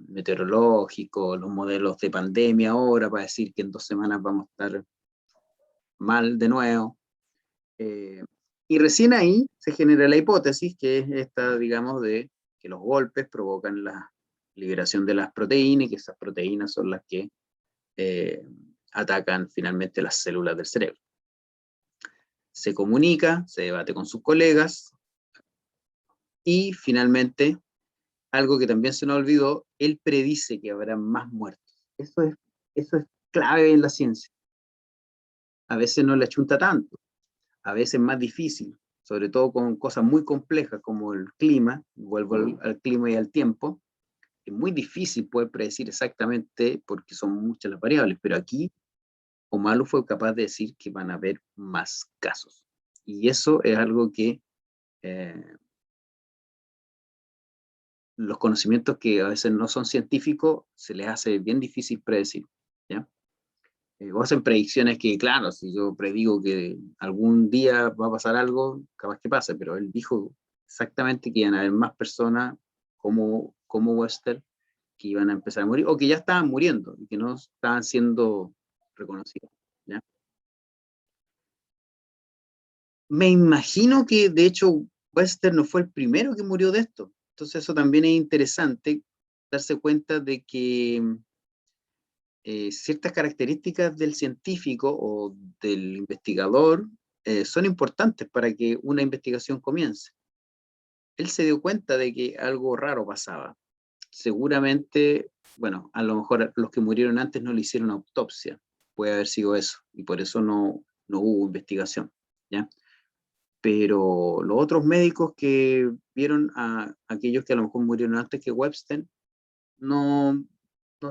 meteorológicos, los modelos de pandemia ahora, para decir que en 2 semanas vamos a estar mal de nuevo. Y recién ahí se genera la hipótesis, que es esta, digamos, de que los golpes provocan la liberación de las proteínas, y que esas proteínas son las que atacan finalmente las células del cerebro. Se comunica, se debate con sus colegas, y finalmente, algo que también se nos olvidó, él predice que habrá más muertos. Eso es clave en la ciencia. A veces no le achunta tanto, a veces más difícil, sobre todo con cosas muy complejas como el clima, vuelvo al clima y al tiempo, es muy difícil poder predecir exactamente porque son muchas las variables, pero aquí Omalu fue capaz de decir que van a haber más casos. Y eso es algo que los conocimientos que a veces no son científicos se les hace bien difícil predecir, ¿ya? O hacen predicciones que, claro, si yo predigo que algún día va a pasar algo, capaz que pase, pero él dijo exactamente que iban a haber más personas como Webster que iban a empezar a morir, o que ya estaban muriendo, y que no estaban siendo reconocidos, ¿ya? Me imagino que, de hecho, Webster no fue el primero que murió de esto, entonces eso también es interesante, darse cuenta de que ciertas características del científico o del investigador son importantes para que una investigación comience. Él se dio cuenta de que algo raro pasaba. Seguramente, bueno, a lo mejor los que murieron antes no le hicieron autopsia, puede haber sido eso, y por eso no hubo investigación, ¿ya? Pero los otros médicos que vieron a aquellos que a lo mejor murieron antes que Webster, no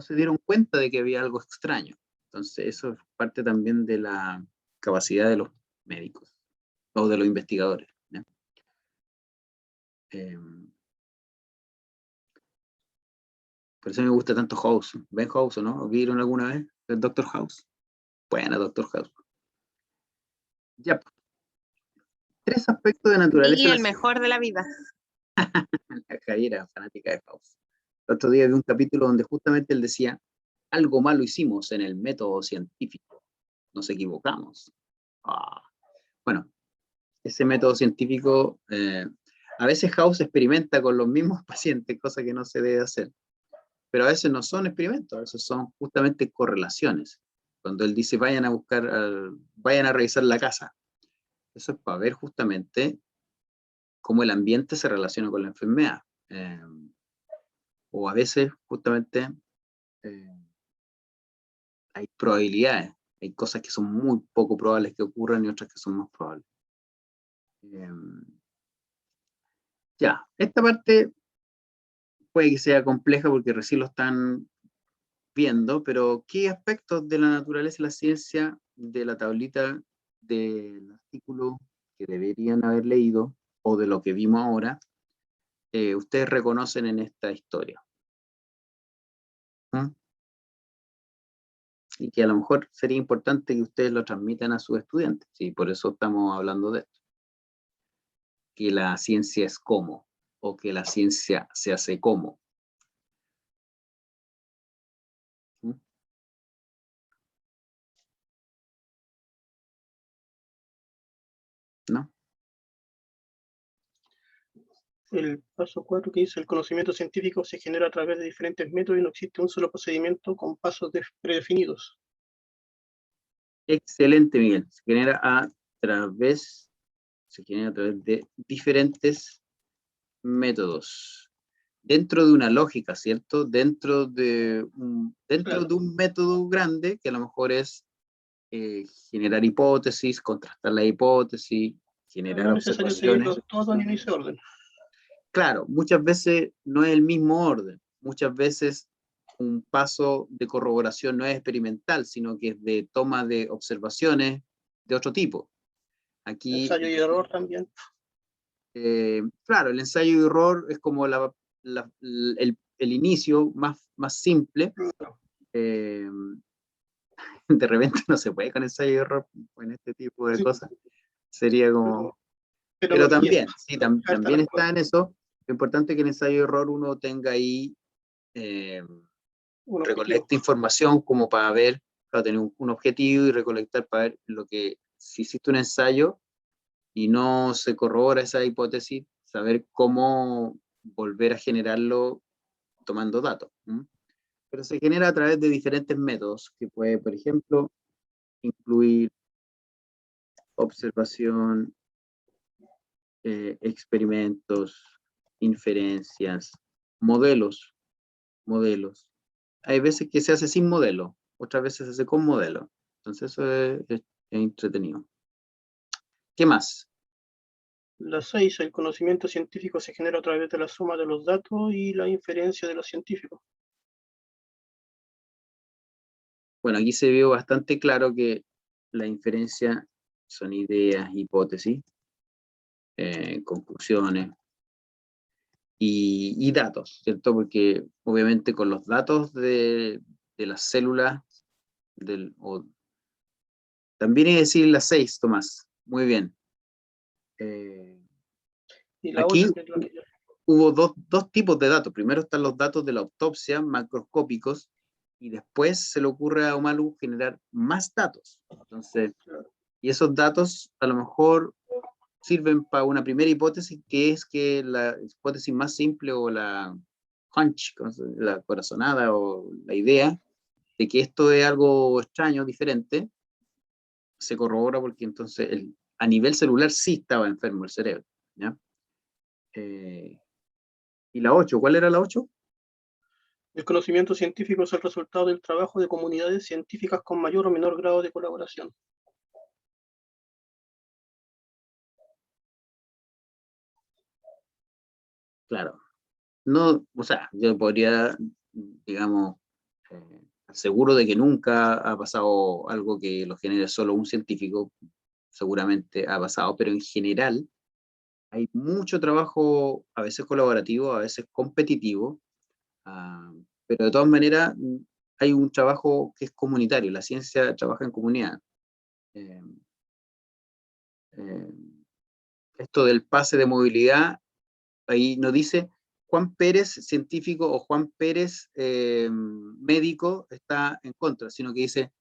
se dieron cuenta de que había algo extraño. Entonces, eso es parte también de la capacidad de los médicos o de los investigadores, ¿no? Por eso me gusta tanto House. ¿Ven House o no? ¿Vieron alguna vez el Doctor House? Buena, Doctor House. Ya, 3 aspectos de naturaleza. Y el mejor de la vida. La Javiera era fanática de House. El otro día vi un capítulo donde justamente él decía, algo malo hicimos en el método científico. Nos equivocamos. Bueno, ese método científico, a veces House experimenta con los mismos pacientes, cosa que no se debe hacer. pero a veces no son experimentos, a veces son justamente correlaciones. Cuando él dice vayan a buscar, vayan a revisar la casa, eso es para ver justamente cómo el ambiente se relaciona con la enfermedad. O a veces justamente hay probabilidades, hay cosas que son muy poco probables que ocurran y otras que son más probables. Ya, esta parte puede que sea compleja porque recién lo están viendo, pero ¿qué aspectos de la naturaleza y la ciencia de la tablita del artículo que deberían haber leído o de lo que vimos ahora, ustedes reconocen en esta historia? ¿Mm? Y que a lo mejor sería importante que ustedes lo transmitan a sus estudiantes, y por eso estamos hablando de esto. Que la ciencia es cómo, o que la ciencia se hace cómo. ¿Mm? ¿No? El paso 4 que dice, el conocimiento científico se genera a través de diferentes métodos y no existe un solo procedimiento con pasos predefinidos. Excelente, Miguel. Se genera a través de diferentes métodos. Dentro de una lógica, ¿cierto? Dentro de un método grande, que a lo mejor es generar hipótesis, contrastar la hipótesis, generar No es necesario observaciones. seguirlos todos en ese orden. Claro, muchas veces no es el mismo orden. Muchas veces un paso de corroboración no es experimental, sino que es de toma de observaciones de otro tipo. Aquí, Ensayo y error también. claro, el ensayo y error es como el inicio más simple. De repente no se puede con ensayo y error en este tipo de cosas. Sería como... Pero también, sí, también está en eso. Lo importante es que en ensayo y error uno tenga ahí, recolecta información como para ver, para tener un objetivo y recolectar para ver si hiciste un ensayo y no se corrobora esa hipótesis, saber cómo volver a generarlo tomando datos. Pero se genera a través de diferentes métodos, que puede, por ejemplo, incluir observación, experimentos, inferencias, modelos. Hay veces que se hace sin modelo, otras veces se hace con modelo. Entonces eso es entretenido. ¿Qué más? La 6, el conocimiento científico se genera a través de la suma de los datos y la inferencia de los científicos. Bueno, aquí se vio bastante claro que la inferencia son ideas, hipótesis, conclusiones y datos, ¿cierto? Porque obviamente con los datos de las células, también hay que decir las 6, Tomás, muy bien. Y la Aquí 8, que es la que ya... hubo dos tipos de datos. Primero están los datos de la autopsia macroscópicos y después se le ocurre a Omalu generar más datos. Entonces, y esos datos a lo mejor sirven para una primera hipótesis, que es que la hipótesis más simple o la hunch, la corazonada o la idea de que esto es algo extraño, diferente, se corrobora porque entonces a nivel celular sí estaba enfermo el cerebro, ¿ya? ¿Y la 8? ¿Cuál era la 8? El conocimiento científico es el resultado del trabajo de comunidades científicas con mayor o menor grado de colaboración. Claro. No, o sea, yo podría, digamos, seguro de que nunca ha pasado algo que lo genere solo un científico, seguramente ha pasado, pero en general hay mucho trabajo, a veces colaborativo, a veces competitivo, pero de todas maneras hay un trabajo que es comunitario, la ciencia trabaja en comunidad. Esto del pase de movilidad, ahí no dice Juan Pérez, científico, o Juan Pérez, médico, está en contra, sino que dice,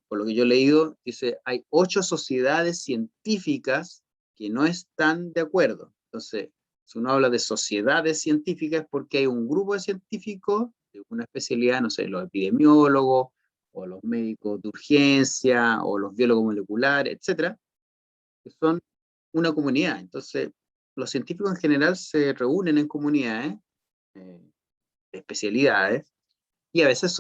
por lo que yo he leído, dice, hay 8 sociedades científicas que no están de acuerdo. Entonces, si uno habla de sociedades científicas es porque hay un grupo de científicos una especialidad, no sé, los epidemiólogos, o los médicos de urgencia, o los biólogos moleculares, etcétera, que son una comunidad. Entonces, los científicos en general se reúnen en comunidades de especialidades, y a veces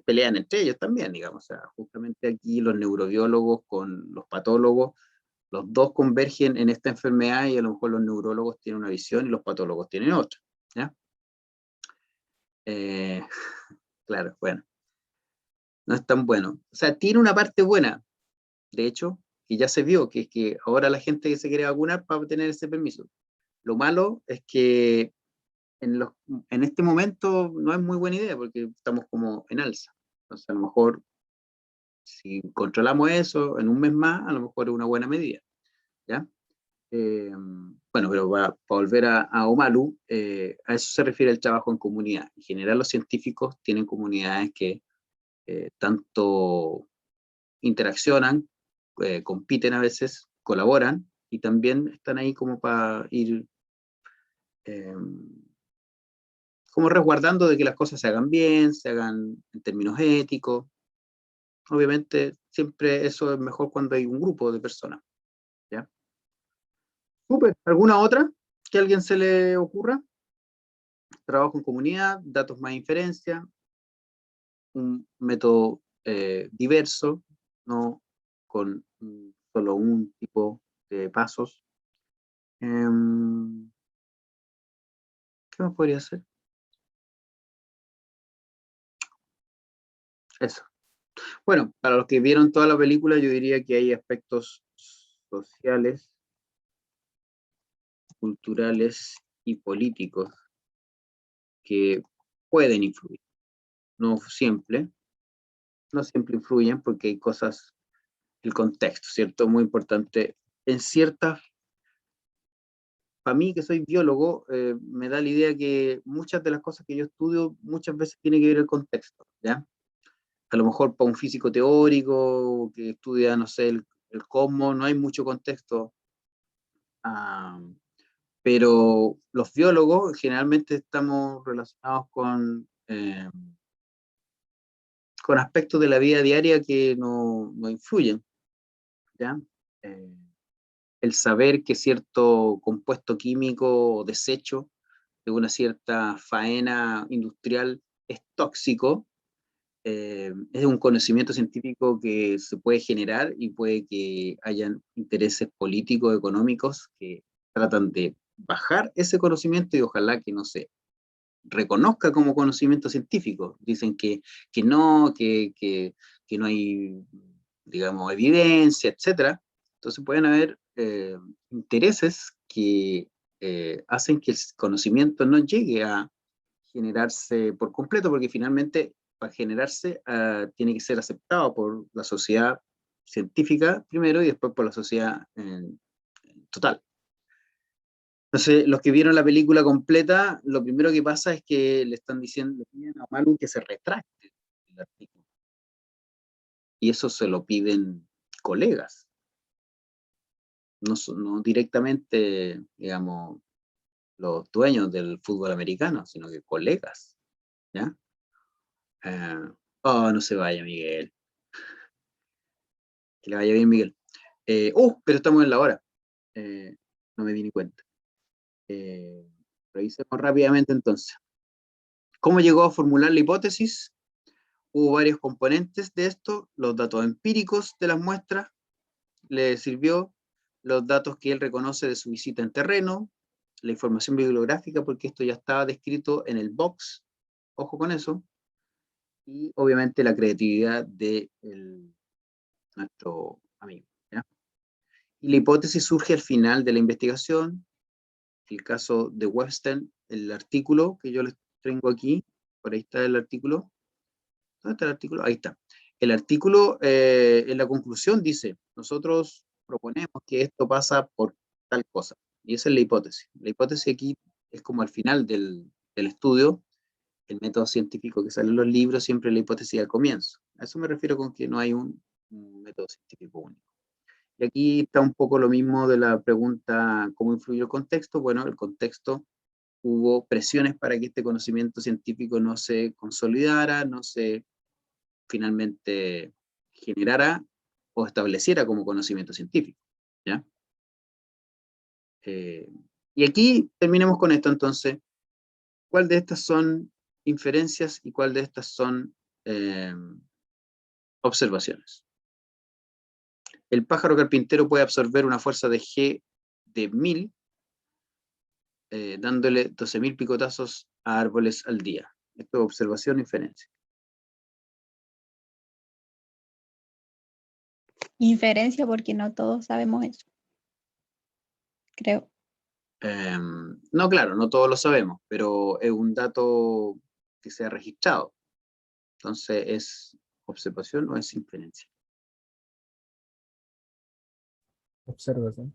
pelean entre ellos también, digamos. O sea, justamente aquí los neurobiólogos con los patólogos, los dos convergen en esta enfermedad, y a lo mejor los neurólogos tienen una visión y los patólogos tienen otra, ¿ya? Claro, bueno, no es tan bueno. O sea, tiene una parte buena, de hecho, que ya se vio, que es que ahora la gente que se quiere vacunar va a tener ese permiso. Lo malo es que en este momento no es muy buena idea, porque estamos como en alza. Entonces, a lo mejor, si controlamos eso en un mes más, a lo mejor es una buena medida, ¿ya? Bueno, pero para volver a Omalu, a eso se refiere el trabajo en comunidad. En general, los científicos tienen comunidades que tanto interaccionan, compiten a veces, colaboran, y también están ahí como para ir como resguardando de que las cosas se hagan bien, se hagan en términos éticos. Obviamente, siempre eso es mejor cuando hay un grupo de personas, ¿ya? Súper. ¿Alguna otra que a alguien se le ocurra? Trabajo en comunidad, datos más inferencia, un método diverso, no con solo un tipo de pasos. ¿Qué más podría ser? Eso. Bueno, para los que vieron toda la película, yo diría que hay aspectos sociales, culturales y políticos que pueden influir. No siempre influyen, porque hay cosas, el contexto, ¿cierto? Muy importante. En ciertas, para mí que soy biólogo, me da la idea que muchas de las cosas que yo estudio muchas veces tiene que ver el contexto, ¿ya? A lo mejor para un físico teórico que estudia, no sé, el cosmos, no hay mucho contexto. Pero los biólogos generalmente estamos relacionados con aspectos de la vida diaria que no influyen, ¿ya? El saber que cierto compuesto químico o desecho de una cierta faena industrial es tóxico, es un conocimiento científico que se puede generar, y puede que hayan intereses políticos, económicos, que tratan de bajar ese conocimiento, y ojalá que no se reconozca como conocimiento científico. Dicen que no, que no hay, digamos, evidencia, etcétera. Entonces pueden haber intereses que hacen que el conocimiento no llegue a generarse por completo, porque finalmente para generarse tiene que ser aceptado por la sociedad científica primero, y después por la sociedad en total. Entonces, los que vieron la película completa, lo primero que pasa es que le están diciendo, le piden a Malu que se retracte el artículo. Y eso se lo piden colegas, no directamente, digamos, los dueños del fútbol americano, sino que colegas, ¿ya? Oh, no se vaya, Miguel. Que le vaya bien, Miguel. Pero estamos en la hora. No me di ni cuenta. Revisemos rápidamente entonces. ¿Cómo llegó a formular la hipótesis? Hubo varios componentes de esto: los datos empíricos de las muestras, le sirvió, los datos que él reconoce de su visita en terreno, la información bibliográfica, porque esto ya estaba descrito en el box, ojo con eso, y obviamente la creatividad de nuestro amigo, ¿ya? Y la hipótesis surge al final de la investigación. El caso de Webster, el artículo que yo les tengo aquí, por ahí está el artículo. ¿Dónde está el artículo? Ahí está. El artículo, en la conclusión, dice: nosotros proponemos que esto pasa por tal cosa. Y esa es la hipótesis. La hipótesis aquí es como al final del estudio. El método científico que sale en los libros, siempre la hipótesis al comienzo. A eso me refiero con que no hay un método científico único. Y aquí está un poco lo mismo de la pregunta: ¿cómo influye el contexto? Bueno, el contexto hubo presiones para que este conocimiento científico no se consolidara, no se finalmente generara o estableciera como conocimiento científico, ¿ya? Y aquí terminemos con esto entonces. ¿Cuál de estas son inferencias y cuál de estas son observaciones? El pájaro carpintero puede absorber una fuerza de G de 1000, dándole 12.000 picotazos a árboles al día. Esto es observación o inferencia. Inferencia porque no todos sabemos eso. Creo. No, claro, no todos lo sabemos, pero es un dato que se ha registrado. Entonces, ¿es observación o es inferencia? Observación.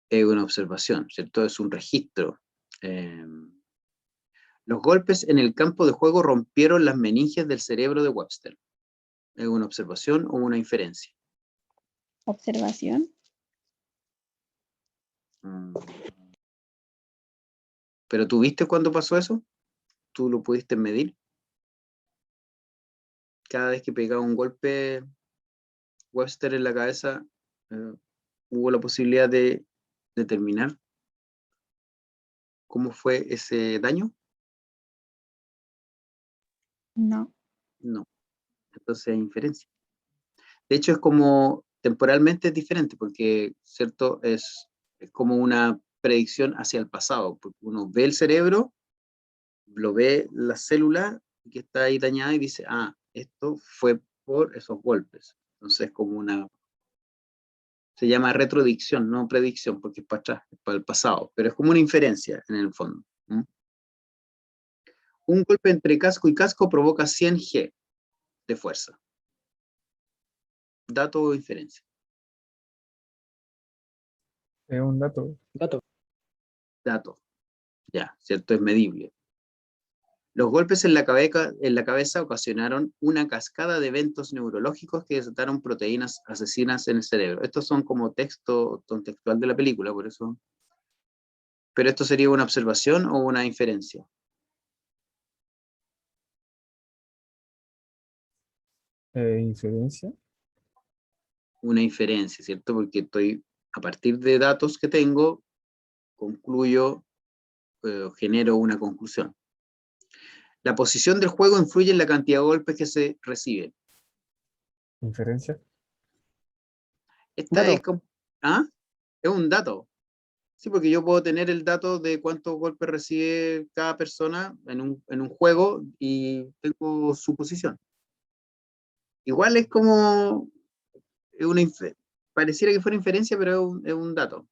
Es una observación, ¿cierto? Es un registro. Los golpes en el campo de juego rompieron las meninges del cerebro de Webster. ¿Es una observación o una inferencia? Observación. ¿Pero tú viste cuándo pasó eso? ¿Tú lo pudiste medir? Cada vez que pegaba un golpe Webster en la cabeza, hubo la posibilidad de determinar cómo fue ese daño. No. No, entonces es inferencia. De hecho, es como temporalmente es diferente, porque, ¿cierto? Es como una predicción hacia el pasado, porque uno ve el cerebro, lo ve la célula que está ahí dañada y dice, ah, esto fue por esos golpes. Entonces, como una... Se llama retrodicción, no predicción, porque es para atrás, es para el pasado, pero es como una inferencia en el fondo. Un golpe entre casco y casco provoca 100 G de fuerza. ¿Dato o inferencia? Es un dato. Dato. Dato. Ya, ¿cierto? Es medible. Los golpes en la cabeza ocasionaron una cascada de eventos neurológicos que desataron proteínas asesinas en el cerebro. Estos son como texto contextual de la película, por eso. Pero esto sería una observación o una inferencia. Inferencia. Una inferencia, ¿cierto? Porque estoy, a partir de datos que tengo, concluyo, genero una conclusión. La posición del juego influye en la cantidad de golpes que se reciben. Inferencia. Esta Dato. es como, ¿ah? Es un dato. Sí, porque yo puedo tener el dato de cuántos golpes recibe cada persona en un juego y tengo su posición. Igual es como pareciera que fuera inferencia, pero es un dato.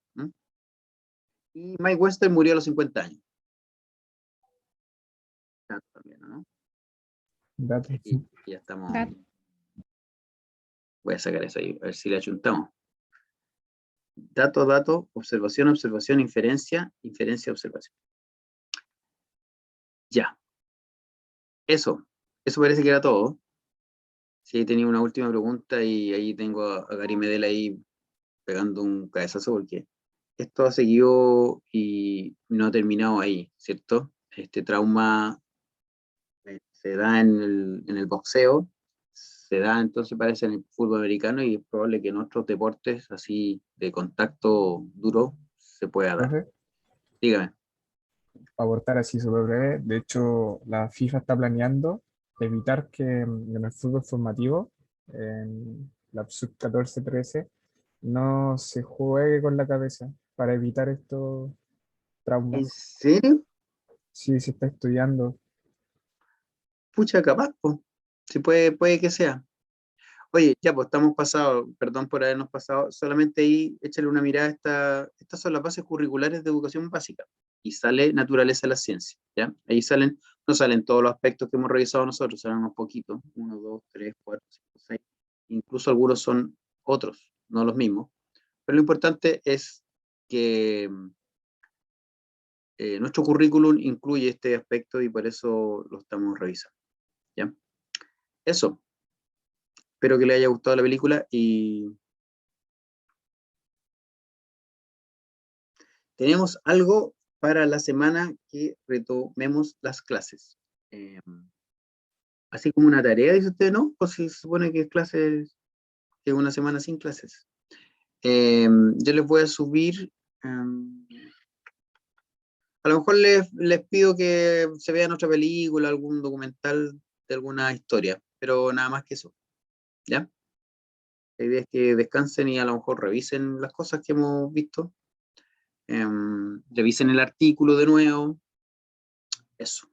Y Mike Webster murió a los 50 años. Dato también, ¿no? Dato. Y ya estamos. Dato. Voy a sacar eso ahí, a ver si le achuntamos. Dato, dato, observación, observación, inferencia, inferencia, observación. Ya. Eso parece que era todo. Sí, tenía una última pregunta y ahí tengo a Gary Medel ahí pegando un cabezazo porque esto ha seguido y no ha terminado ahí, ¿cierto? Este trauma se da en el boxeo, se da entonces parece en el fútbol americano y es probable que en otros deportes así de contacto duro se pueda dar. Profe, Dígame. abortar así súper breve. De hecho, la FIFA está planeando evitar que en el fútbol formativo, en la sub-14-13, no se juegue con la cabeza para evitar estos ¿En traumas. serio? Sí, se está estudiando. Pucha, capaz, po. Sí, puede que sea. Oye, ya pues estamos pasados, perdón por habernos pasado, solamente ahí échale una mirada estas son las bases curriculares de educación básica y sale naturaleza de la ciencia, ¿ya? Ahí no salen todos los aspectos que hemos revisado nosotros, salen unos poquitos, 1, 2, 3, 4, 5, 6, incluso algunos son otros, no los mismos, pero lo importante es que nuestro currículum incluye este aspecto y por eso lo estamos revisando, ¿ya? Eso. Espero que les haya gustado la película y tenemos algo para la semana que retomemos las clases. Así como una tarea, dice usted, ¿no? Pues si se supone que es clases, que es una semana sin clases. Yo les voy a subir, a lo mejor les pido que se vean otra película, algún documental de alguna historia, pero nada más que eso, ¿ya? La idea es que descansen y a lo mejor revisen las cosas que hemos visto, revisen el artículo de nuevo, eso.